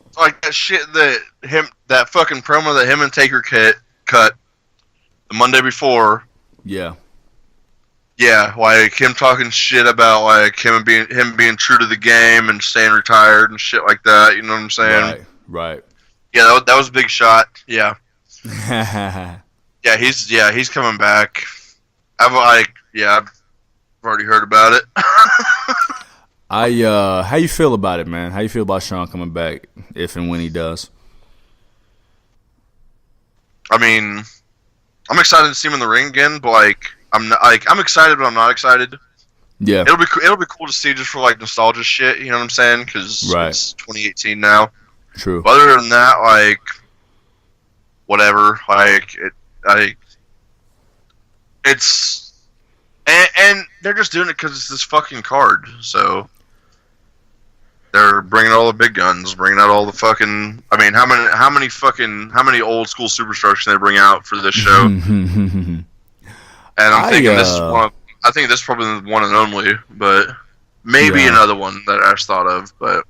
S2: that fucking promo that him and Taker cut the Monday before.
S1: Yeah.
S2: Yeah, like him talking shit about like him being true to the game and staying retired and shit like that. You know what I'm saying?
S1: Right.
S2: Yeah, that was a big shot. Yeah. He's coming back. I've already heard about it.
S1: How you feel about it, man? How you feel about Shawn coming back if and when he does?
S2: I mean, I'm excited to see him in the ring again, but like. I'm excited, but I'm not excited.
S1: Yeah,
S2: it'll be cool to see just for like nostalgia shit. You know what I'm saying? Because it's 2018 now.
S1: True.
S2: But other than that, like whatever. It's and they're just doing it because it's this fucking card. So they're bringing out all the big guns, bringing out all the fucking. I mean, how many old school superstars can they bring out for this show? And I'm thinking this is one. I think this is probably the one and only, but maybe another one that I just thought of. But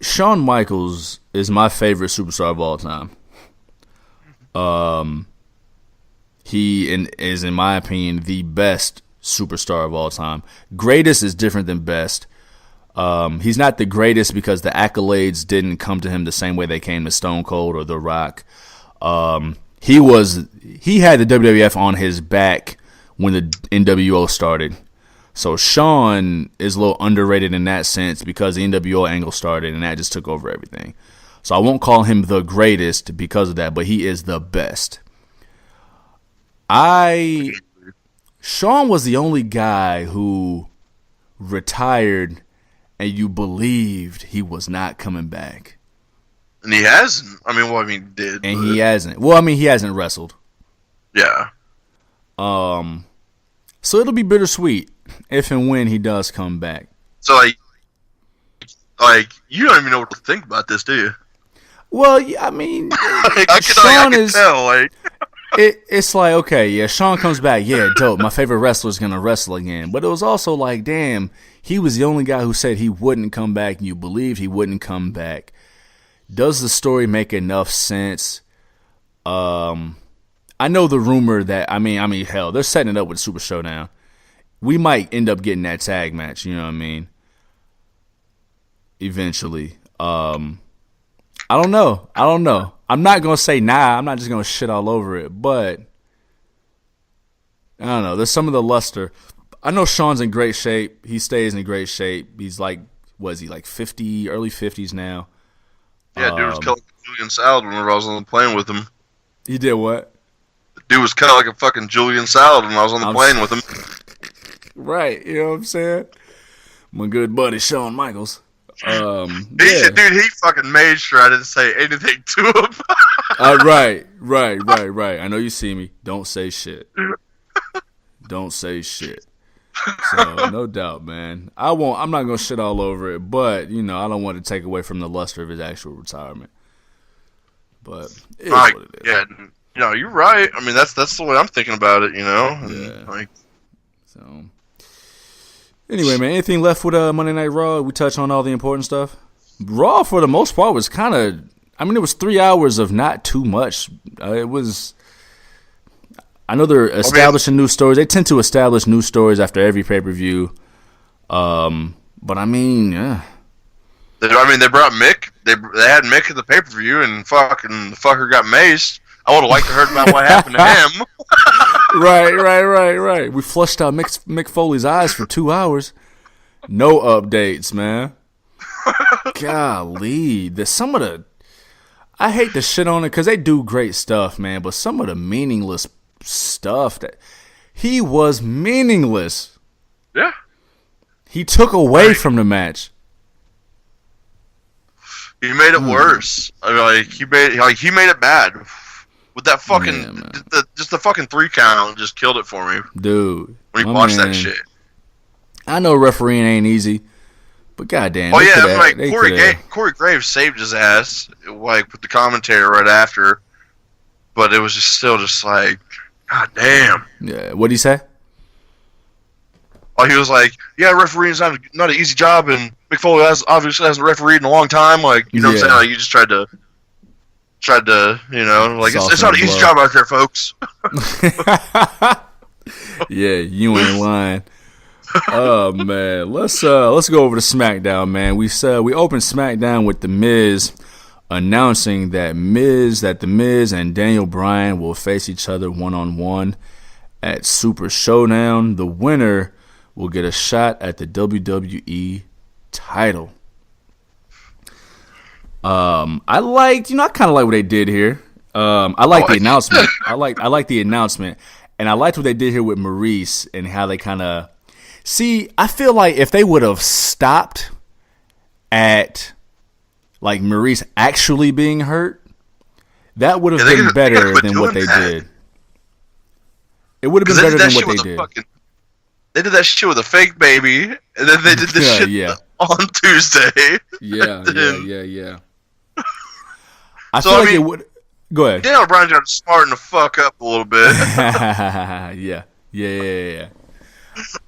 S1: Shawn Michaels is my favorite superstar of all time. He is, in my opinion, the best superstar of all time. Greatest is different than best. He's not the greatest because the accolades didn't come to him the same way they came to Stone Cold or The Rock. He had the WWF on his back when the NWO started. So Shawn is a little underrated in that sense because the NWO angle started and that just took over everything. So I won't call him the greatest because of that, but he is the best. Shawn was the only guy who retired and you believed he was not coming back.
S2: And he hasn't. He did.
S1: And he hasn't. Well, he hasn't wrestled.
S2: Yeah.
S1: So it'll be bittersweet if and when he does come back.
S2: So, like you don't even know what to think about this, do you?
S1: Well, I can tell. Like, it's like, okay, yeah, Shawn comes back. Yeah, dope. My favorite wrestler's going to wrestle again. But it was also like, damn, he was the only guy who said he wouldn't come back, and you believed he wouldn't come back. Does the story make enough sense? I know the rumor that hell, they're setting it up with Super Showdown. We might end up getting that tag match, you know what I mean? Eventually. I don't know. I'm not gonna say nah, I'm not just gonna shit all over it, but I don't know. There's some of the luster. I know Shawn's in great shape. He stays in great shape. He's like, was he like 50, early 50s now?
S2: Yeah, dude was cut like a Julian salad whenever I was on the plane with him.
S1: He did what?
S2: The dude was cut like a fucking Julian salad when I was on the plane with him.
S1: Right, you know what I'm saying? My good buddy Shawn Michaels.
S2: He fucking made sure I didn't say anything to him.
S1: Right. I know you see me. Don't say shit. Don't say shit. So no doubt, man. I'm not gonna shit all over it, but I don't want to take away from the luster of his actual retirement. But it is what it is.
S2: Yeah, you're right. That's the way I'm thinking about it.
S1: So anyway, man, anything left with Monday Night Raw? We touched on all the important stuff. Raw, for the most part, was kind of. It was 3 hours of not too much. It was. I know they're establishing new stories. They tend to establish new stories after every pay-per-view. But yeah.
S2: They brought Mick. They had Mick at the pay-per-view, and fucking the fucker got maced. I would have liked to heard about what happened to him.
S1: Right. We flushed out Mick Foley's eyes for 2 hours. No updates, man. Golly, I hate to shit on it because they do great stuff, man. But some of the meaningless stuff that he was meaningless.
S2: Yeah.
S1: He took away from the match.
S2: He made it worse. I mean, he made it bad with that fucking the fucking 3 count just killed it for me,
S1: dude.
S2: When he watched that shit.
S1: I know refereeing ain't easy, but goddamn.
S2: Oh yeah, Corey Graves saved his ass like with the commentator right after, but it was just still just like, god damn.
S1: Yeah, what'd he say?
S2: He was like, yeah, refereeing's not an easy job, and Mick Foley obviously hasn't refereed in a long time. Like, you know what I'm saying? Like, you just tried to, you know, like, it's not an easy job out there, folks.
S1: Yeah, you ain't lying. Oh man, let's go over to SmackDown, man. We opened SmackDown with The Miz announcing that The Miz and Daniel Bryan will face each other 1-on-1 at Super Showdown. The winner will get a shot at the WWE title. I kind of like what they did here. I like the announcement. I like the announcement, and I liked what they did here with Maurice and how they kind of see. I feel like if they would have stopped at like Maurice actually being hurt, that would have been better than what they did. It would have been better than what they did.
S2: They did that shit with a fake baby, and then they did this shit on Tuesday.
S1: Yeah. I feel like it would. Go ahead.
S2: Daniel Bryan got to smarten the fuck up a little bit.
S1: Yeah.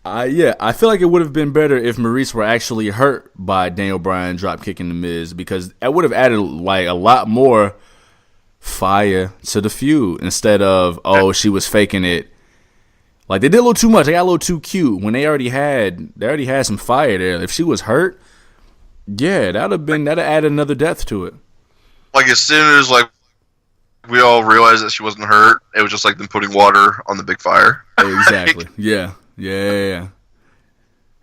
S1: I feel like it would have been better if Maurice were actually hurt by Daniel Bryan drop kicking The Miz, because that would have added like a lot more fire to the feud instead of she was faking it. Like, they did a little too much. They got a little too cute when they already had some fire there. If she was hurt, that'd added another depth to it.
S2: Like, as soon as like we all realized that she wasn't hurt, it was just like them putting water on the big fire.
S1: Exactly. Yeah.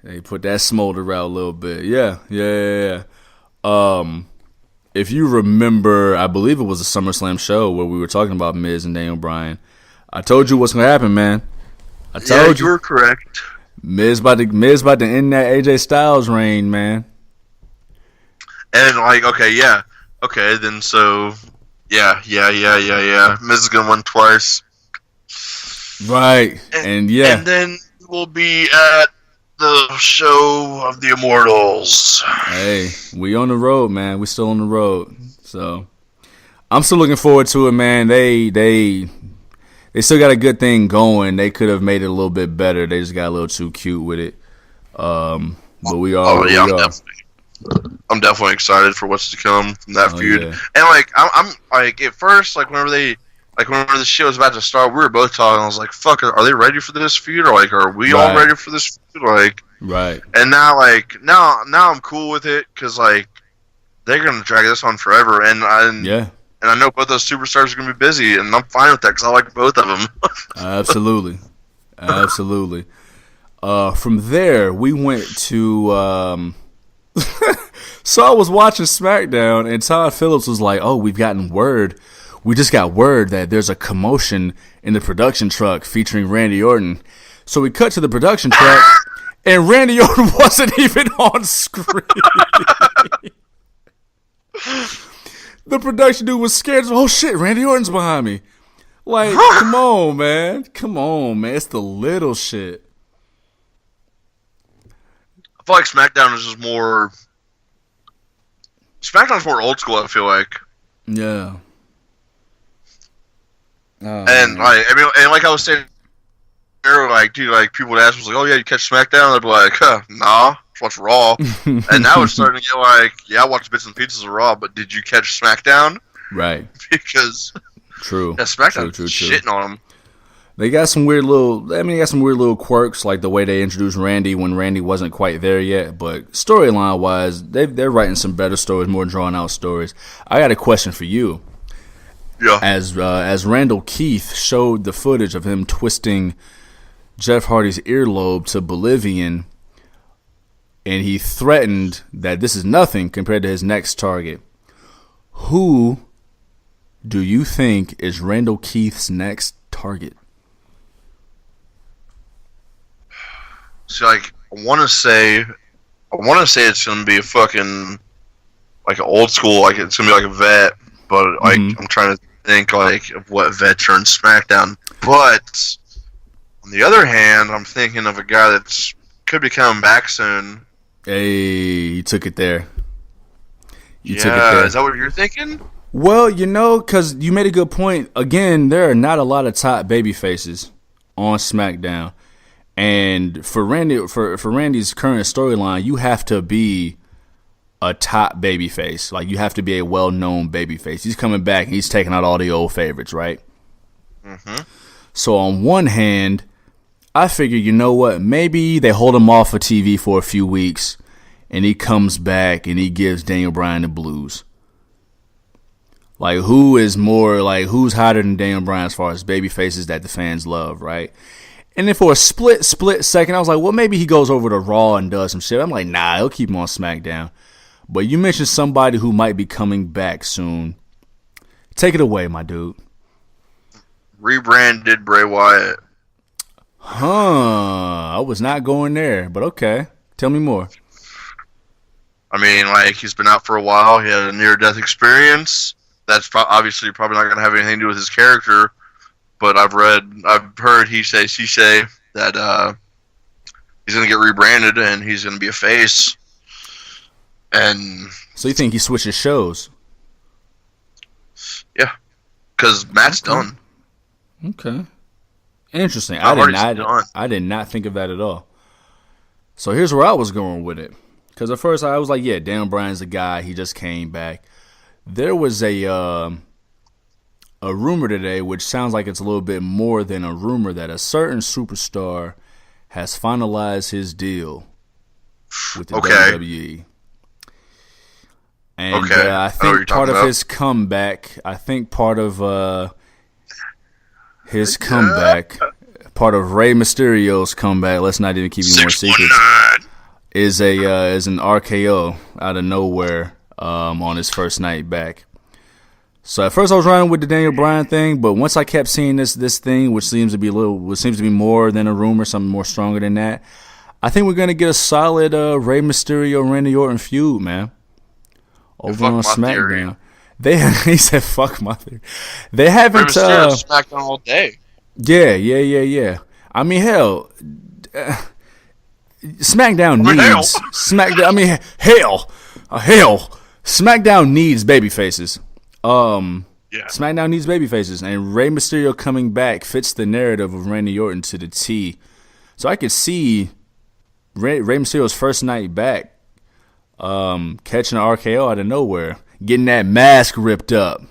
S1: They put that smolder out a little bit. Yeah. If you remember, I believe it was a SummerSlam show where we were talking about Miz and Daniel Bryan. I told you what's gonna happen, man. I told you.
S2: You were correct.
S1: Miz about to end that AJ Styles reign, man.
S2: And like, then so, yeah. Miz is gonna win twice.
S1: Right, and
S2: then we'll be at the show of the Immortals.
S1: Hey, we on the road, man. We still on the road, so I'm still looking forward to it, man. They still got a good thing going. They could have made it a little bit better. They just got a little too cute with it. But we are.
S2: I'm definitely excited for what's to come from that feud. Yeah. And like, I'm like, at first, like whenever the shit was about to start, we were both talking. I was like, "Fuck, are they ready for this feud? Or like, are we all ready for this feud?" Like,
S1: right.
S2: And now I'm cool with it because like they're gonna drag this on forever, and I know both those superstars are going to be busy, and I'm fine with that because I like both of them.
S1: Absolutely. From there, we went to... So I was watching SmackDown, and Todd Phillips was like, we've gotten word. We just got word that there's a commotion in the production truck featuring Randy Orton. So we cut to the production truck, and Randy Orton wasn't even on screen. The production dude was scared. Oh shit, Randy Orton's behind me. Like, come on, man. It's the little shit.
S2: I feel like SmackDown is just more. SmackDown's more old school, I feel like.
S1: Yeah.
S2: And like I was saying earlier, like, dude, like people would ask me, like, "Oh yeah, you catch SmackDown?" I'd be like, "Nah, just watch Raw." And now it's starting to get like, "Yeah, I watched bits and pieces of Raw, but did you catch SmackDown?"
S1: Right.
S2: Because SmackDown shitting on them.
S1: They got some weird little quirks, like the way they introduced Randy when Randy wasn't quite there yet. But storyline wise, they're writing some better stories, more drawn out stories. I got a question for you.
S2: Yeah.
S1: As Randall Keith showed the footage of him twisting Jeff Hardy's earlobe to Bolivian, and he threatened that this is nothing compared to his next target. Who do you think is Randall Keith's next target?
S2: See, like, I want to say it's gonna be a fucking like an old school, like it's gonna be like a vet, but like I'm trying to think like of what veteran SmackDown. But on the other hand, I'm thinking of a guy that's could be coming back soon.
S1: Hey, you took it there.
S2: Is that what you're thinking?
S1: Well, because you made a good point. Again, there are not a lot of top baby faces on SmackDown. And for Randy's current storyline, you have to be a top baby face. Like, you have to be a well-known baby face. He's coming back and he's taking out all the old favorites, right? Mm-hmm. So on one hand, I figure, you know what? Maybe they hold him off of TV for a few weeks and he comes back and he gives Daniel Bryan the blues. Like, who's hotter than Daniel Bryan as far as baby faces that the fans love, right? And then for a split second, I was like, well, maybe he goes over to Raw and does some shit. I'm like, nah, he'll keep him on SmackDown. But you mentioned somebody who might be coming back soon. Take it away, my dude.
S2: Rebranded Bray Wyatt.
S1: I was not going there, but okay. Tell me more.
S2: I mean, like, he's been out for a while. He had a near-death experience. That's obviously probably not going to have anything to do with his character. But I've heard he say that he's going to get rebranded and he's going to be a face. And
S1: so you think he switches shows?
S2: Yeah, because Matt's done.
S1: Okay, interesting. I did not think of that at all. So here's where I was going with it. Because at first I was like, yeah, Daniel Bryan's the guy. He just came back. There was a rumor today, which sounds like it's a little bit more than a rumor, that a certain superstar has finalized his deal with the WWE. And I think part of his comeback, part of Rey Mysterio's comeback, let's not even keep you more secrets, is an RKO out of nowhere on his first night back. So at first I was running with the Daniel Bryan thing, but once I kept seeing this thing, which seems to be more than a rumor, something more stronger than that, I think we're gonna get a solid Rey Mysterio Randy Orton feud, man. Over on SmackDown. He said, "Fuck my theory." They haven't
S2: Rey Mysterio SmackDown all day.
S1: Yeah. I mean, hell, SmackDown needs SmackDown. I mean, hell, SmackDown needs baby faces. SmackDown needs baby faces, and Rey Mysterio coming back fits the narrative of Randy Orton to the T. So I could see Rey Mysterio's first night back, catching an RKO out of nowhere, getting that mask ripped up.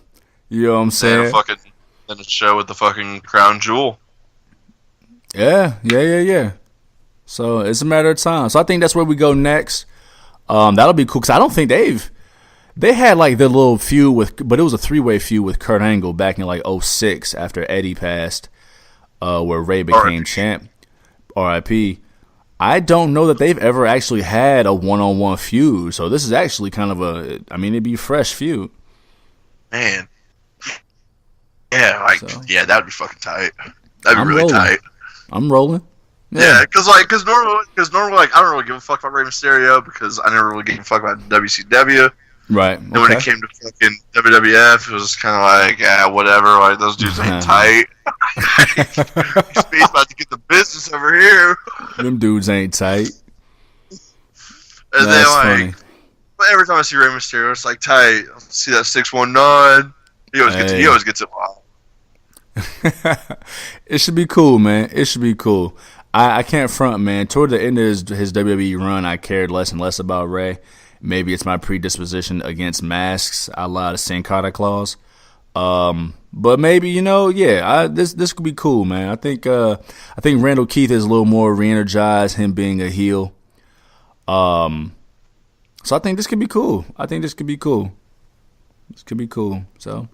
S1: You know what I'm saying?
S2: Then a show with the fucking crown jewel.
S1: Yeah. So it's a matter of time. So I think that's where we go next. That'll be cool because I don't think they had like their little feud but it was a 3-way feud with Kurt Angle back in like 2006 after Eddie passed, where Ray became champ. R.I.P. I don't know that they've ever actually had a one-on-one feud. So this is actually kind of it'd be a fresh feud.
S2: Man. Yeah, that would be fucking tight. That'd be really tight.
S1: I'm rolling.
S2: Yeah, because normally, I don't really give a fuck about Rey Mysterio because I never really gave a fuck about WCW.
S1: Right.
S2: And when it came to fucking WWF, it was kind of like, whatever. Like, those dudes ain't tight. He's about to get the business over here.
S1: Them dudes ain't tight.
S2: And then, funny. But every time I see Rey Mysterio, it's like tight. See that 619? He always gets it wild.
S1: It should be cool, man. It should be cool. I can't front, man. Toward the end of his WWE run, I cared less and less about Ray. Maybe it's my predisposition against masks, a la the Sin Cara clause. But maybe, this could be cool, man. I think Randall Keith is a little more re-energized, him being a heel. So I think this could be cool. So.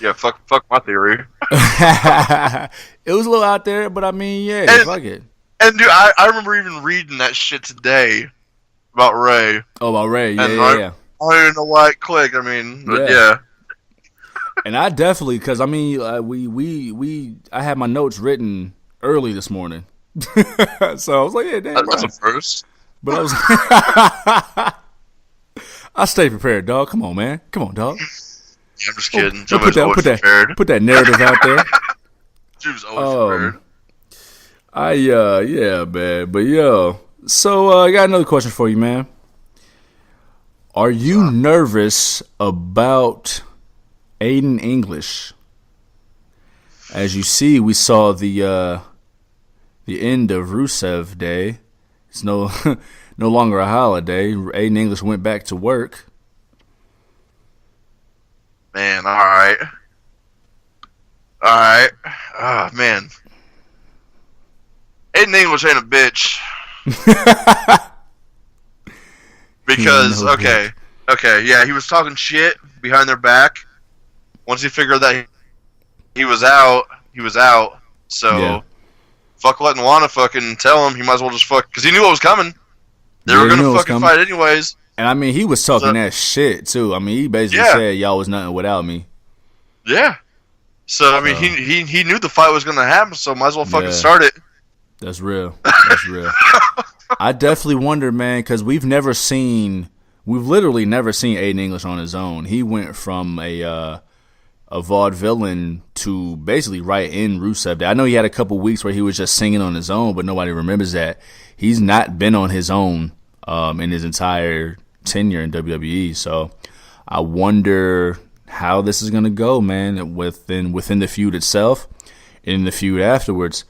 S2: Yeah, fuck my theory.
S1: It was a little out there, but I mean, fuck it.
S2: And dude, I remember even reading that shit today about Ray.
S1: Oh, about Ray, yeah.
S2: I don't even know why it clicked. I mean, but yeah.
S1: And I definitely, because I mean, I had my notes written early this morning, so I was like, yeah, damn,
S2: that's a first.
S1: But I was, I stay prepared, dog. Come on, man. Come on, dog.
S2: Yeah, I'm just kidding.
S1: Put that narrative out there.
S2: Jim's always prepared.
S1: Yeah, man. But yo, so I got another question for you, man. Are you nervous about Aiden English? As you see, we saw the end of Rusev Day. It's no longer a holiday. Aiden English went back to work.
S2: Man, all right. Oh, man. Aiden English ain't a bitch. Because, okay, yeah, he was talking shit behind their back. Once he figured that he was out, So, fuck letting Lana fucking tell him. He might as well just fuck, because he knew what was coming. They were going to fucking fight anyways.
S1: And I mean, he was talking that shit, too. I mean, he basically said, y'all was nothing without me.
S2: Yeah. So, I mean, he knew the fight was going to happen, so might as well fucking start it.
S1: That's real. I definitely wonder, man, because we've literally never seen Aiden English on his own. He went from a vaudevillain to basically right in Rusev Day. I know he had a couple weeks where he was just singing on his own, but nobody remembers that. He's not been on his own in his entire tenure in WWE. So I wonder how this is going to go, man, within the feud itself and in the feud afterwards.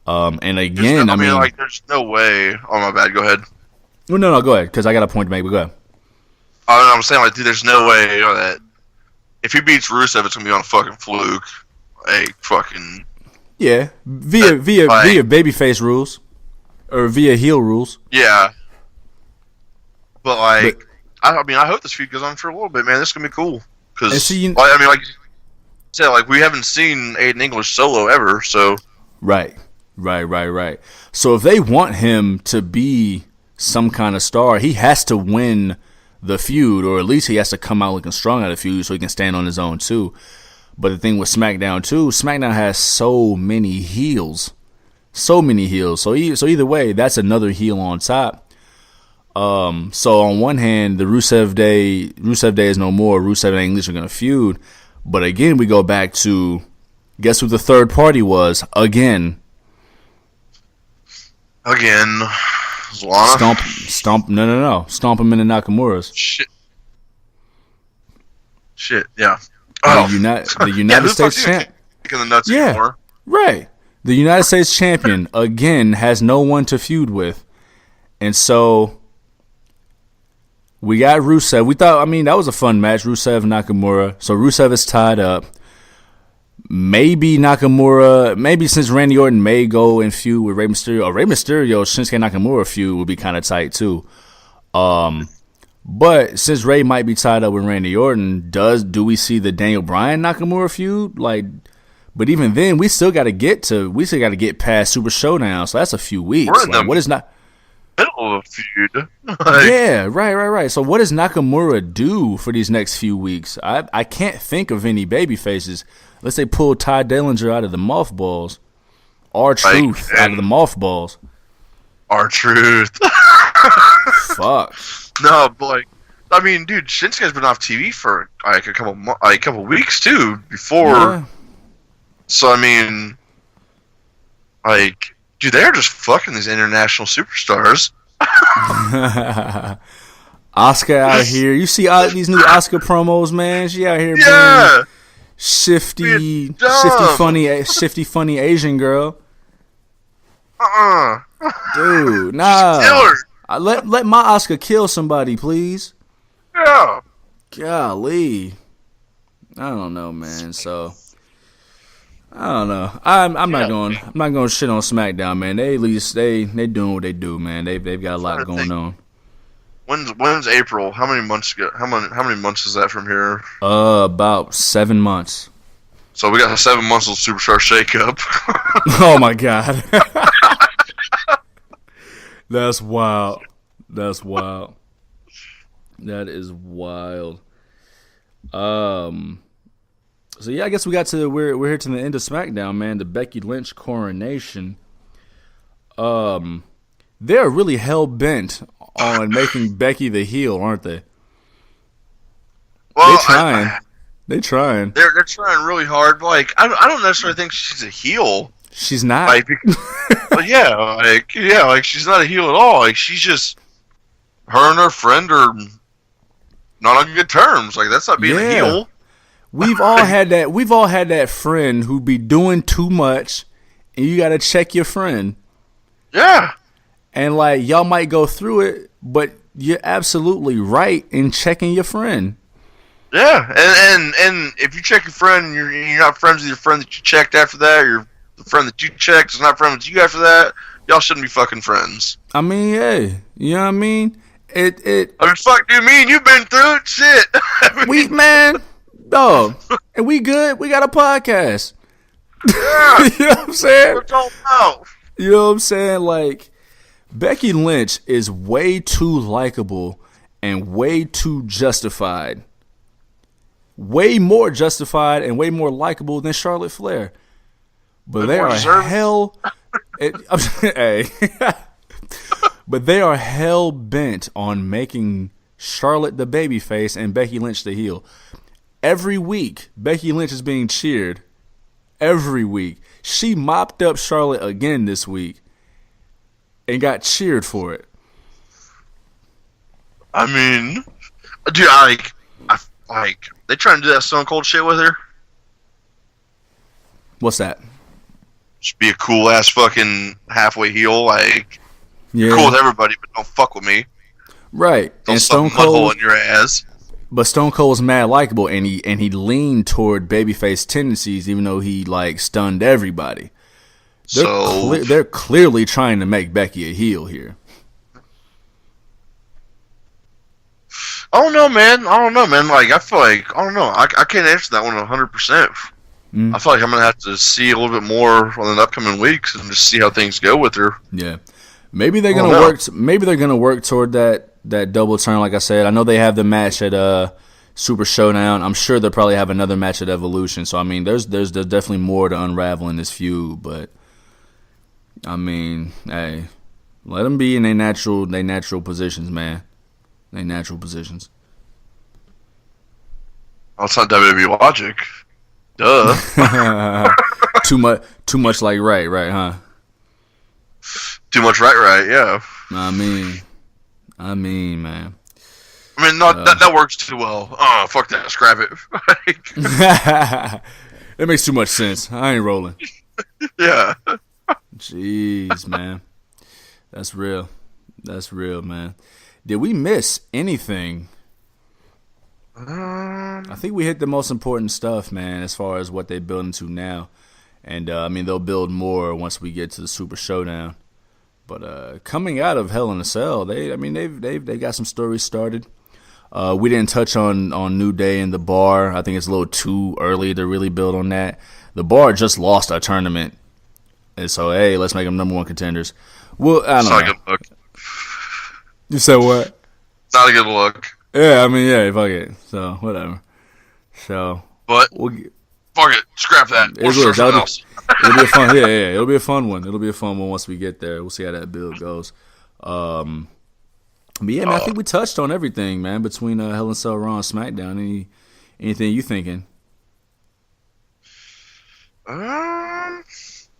S1: And again,
S2: there's no way. Oh, my bad. Go ahead.
S1: No, go ahead, because I got a point to make, but go ahead.
S2: I'm saying, like, dude, there's no way that if he beats Rusev, it's going to be on a fucking fluke. Like, fucking...
S1: Yeah, via babyface rules. Or via heel rules.
S2: Yeah. But, like, I hope this feud goes on for a little bit, man. This is going to be cool. Because, like you said, like, we haven't seen Aiden English solo ever, so...
S1: Right. So if they want him to be some kind of star, he has to win the feud, or at least he has to come out looking strong at the feud so he can stand on his own too. But the thing with SmackDown too, SmackDown has so many heels. So either way, that's another heel on top. So on one hand, the Rusev Day is no more. Rusev and English are going to feud. But again, we go back to, guess who the third party was? Again,
S2: Lana?
S1: Stomp, no. Stomp him into Nakamura's.
S2: Shit, yeah.
S1: The United States champ.
S2: Kicking the nuts anymore.
S1: Right. The United States champion, again, has no one to feud with. And so, we got Rusev. We thought, that was a fun match, Rusev and Nakamura. So, Rusev is tied up. Maybe since Randy Orton may go and feud with Rey Mysterio, Shinsuke Nakamura feud would be kind of tight too. But since Rey might be tied up with Randy Orton, do we see the Daniel Bryan Nakamura feud? But even then, we still got to get past Super Showdown, so that's a few weeks. What is not
S2: middle of a feud?
S1: Yeah, right. So what does Nakamura do for these next few weeks? I can't think of any baby faces. Let's say pull Ty Dillinger out of the mothballs. R-Truth out of the mothballs.
S2: R-Truth.
S1: Fuck.
S2: No, but dude, Shinsuke's been off TV for a couple weeks too before. Yeah. So dude, they're just fucking these international superstars.
S1: Oscar out here. You see these new Oscar promos, man? She out here being shifty, funny Asian girl. Dude, nah. Let my Oscar kill somebody, please.
S2: Yeah.
S1: Golly. I don't know, man. So I don't know. I'm not going to shit on SmackDown, man. They at least they doing what they do, man. They've got a lot going on.
S2: When's April? How many months ago? How many months is that from here?
S1: About 7 months.
S2: So we got 7 months of Superstar shakeup.
S1: Oh my god. That's wild. That's wild. That is wild. So yeah, I guess we're here to the end of SmackDown, man. The Becky Lynch coronation. They're really hell bent on making Becky the heel, aren't they?
S2: Well,
S1: They trying.
S2: They're trying really hard. Like I don't necessarily think she's a heel.
S1: She's not.
S2: Like, but like she's not a heel at all. Like she's just her and her friend are not on good terms. Like that's not being a heel.
S1: We've all had that. We've all had that friend who be doing too much, and you got to check your friend.
S2: Yeah.
S1: And like y'all might go through it, but you're absolutely right in checking your friend.
S2: Yeah, and if you check your friend and you're not friends with your friend that you checked after that, or the friend that you checked is not friends with you after that, y'all shouldn't be fucking friends.
S1: I mean, hey, you know what I mean?
S2: I mean, fuck, dude, me and you've been through it, shit.
S1: Man, dog, and we good. We got a podcast.
S2: Yeah.
S1: You know what I'm saying?
S2: What's all about?
S1: You know what I'm saying? Like, Becky Lynch is way too likable and way too justified. Way more justified and way more likable than Charlotte Flair. But they are hell. Hey. But they are hell bent on making Charlotte the babyface and Becky Lynch the heel. Every week, Becky Lynch is being cheered. Every week. She mopped up Charlotte again this week and got cheered for it.
S2: I mean, dude, I they trying to do that Stone Cold shit with her.
S1: What's that?
S2: Just be a cool ass fucking halfway heel, like
S1: yeah.
S2: Cool with everybody, but don't fuck with me.
S1: Right.
S2: Don't Stone Cold in your ass.
S1: But Stone Cold's mad likable, and he leaned toward babyface tendencies, even though he like stunned everybody. They're clearly trying to make Becky a heel here.
S2: I don't know, man. Like, I feel like, I don't know. I can't answer that one 100%. I feel like I'm going to have to see a little bit more on the upcoming weeks and just see how things go with her.
S1: Yeah. Maybe they're going to work. Maybe they're going to work toward that double turn, like I said. I know they have the match at Super Showdown. I'm sure they'll probably have another match at Evolution. So, I mean, there's definitely more to unravel in this feud. But, I mean, hey, let them be in their natural positions, man. They natural positions.
S2: Oh, it's not WWE logic. Duh.
S1: Too much like right, huh?
S2: Too much right, yeah.
S1: I mean, man.
S2: I mean, that works too well. Oh, fuck that. Scrap it.
S1: That makes too much sense. I ain't rolling.
S2: Yeah.
S1: Jeez, man. That's real, man. Did we miss anything? I think we hit the most important stuff, man, as far as what they're building to now. And, I mean, they'll build more once we get to the Super Showdown. But coming out of Hell in a Cell, they've got some stories started. We didn't touch on New Day and the Bar. I think it's a little too early to really build on that. The Bar just lost a tournament. And so, hey, let's make them number one contenders. Well, I don't know.
S2: Not a good look.
S1: You said what?
S2: Not a good look.
S1: Yeah, I mean, yeah, fuck it. So, whatever. So,
S2: but fuck it, scrap that. We'll start something else.
S1: It'll be a fun, yeah. It'll be a fun one. It'll be a fun one once we get there. We'll see how that build goes. But yeah, man, I think we touched on everything, man, between Hell in a Cell, Raw, and SmackDown. Anything you thinking?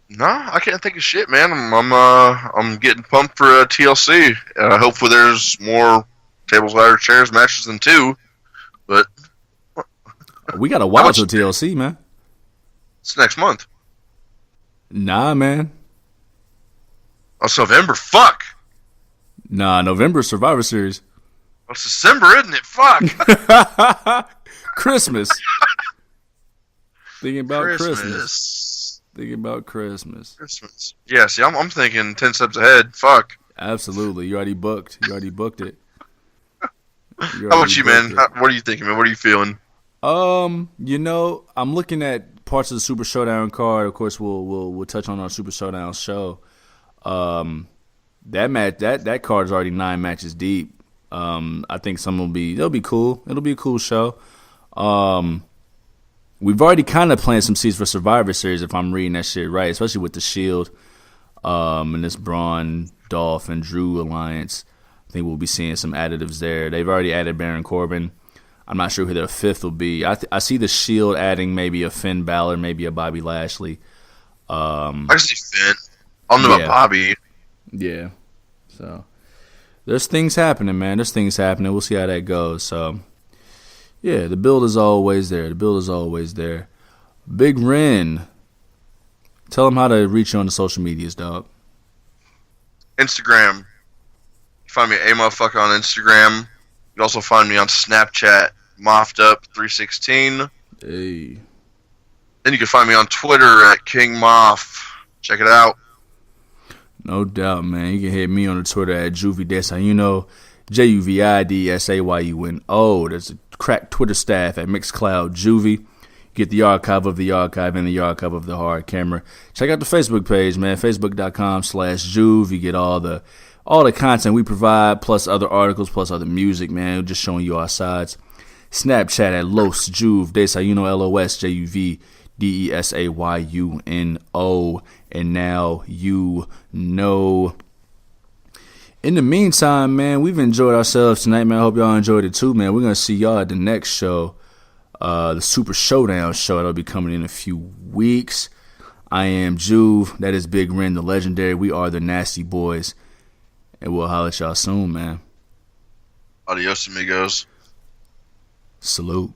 S2: No, I can't think of shit, man. I'm getting pumped for TLC. Hopefully, there's more tables, ladders, chairs matches than 2. But
S1: we got a while till TLC, man.
S2: It's next month.
S1: Nah, man.
S2: Oh, it's November. Fuck.
S1: Nah, November Survivor Series.
S2: Well, it's December, isn't it? Fuck.
S1: Christmas. Thinking about Christmas.
S2: Christmas. Yeah, see, I'm thinking 10 steps ahead. Fuck.
S1: Absolutely. You already booked it.
S2: How about you, man? What are you thinking, man? What are you feeling?
S1: I'm looking at parts of the Super Showdown card. Of course, we'll touch on our Super Showdown show. that match that card is already 9 matches deep. I think it'll be cool. It'll be a cool show. We've already kind of planted some seeds for Survivor Series, if I'm reading that shit right, especially with the Shield and this Braun, Dolph, and Drew alliance. I think we'll be seeing some additives there. They've already added Baron Corbin. I'm not sure who their fifth will be. I see the Shield adding maybe a Finn Balor, maybe a Bobby Lashley.
S2: I can see Finn. I don't know about Bobby.
S1: Yeah. So there's things happening, man. There's things happening. We'll see how that goes. So yeah, the build is always there. Big Ren, tell them how to reach you on the social medias, dog.
S2: Instagram. You find me @motherfucker on Instagram. You can also find me on Snapchat, MoffedUp316.
S1: Hey.
S2: Then you can find me on Twitter @KingMoff. Check it out.
S1: No doubt, man. You can hit me on the Twitter @JuviDesayuno, JuviDesayuno. There's a crack Twitter staff at Mixcloud Juvie. Get the archive of the archive and the archive of the hard camera. Check out the Facebook page, man. Facebook.com/Juve. You get all the content we provide, plus other articles, plus other music, man. Just showing you our sides. Snapchat @Los Juve Desayuno, LOSJUVDESAYUNO. And now you know. In the meantime, man, we've enjoyed ourselves tonight, man. I hope y'all enjoyed it too, man. We're gonna see y'all at the next show, the Super Showdown show. That'll be coming in a few weeks. I am Juve. That is Big Ren, the legendary. We are the Nasty Boys. And we'll holler at y'all soon, man.
S2: Adios, amigos.
S1: Salute.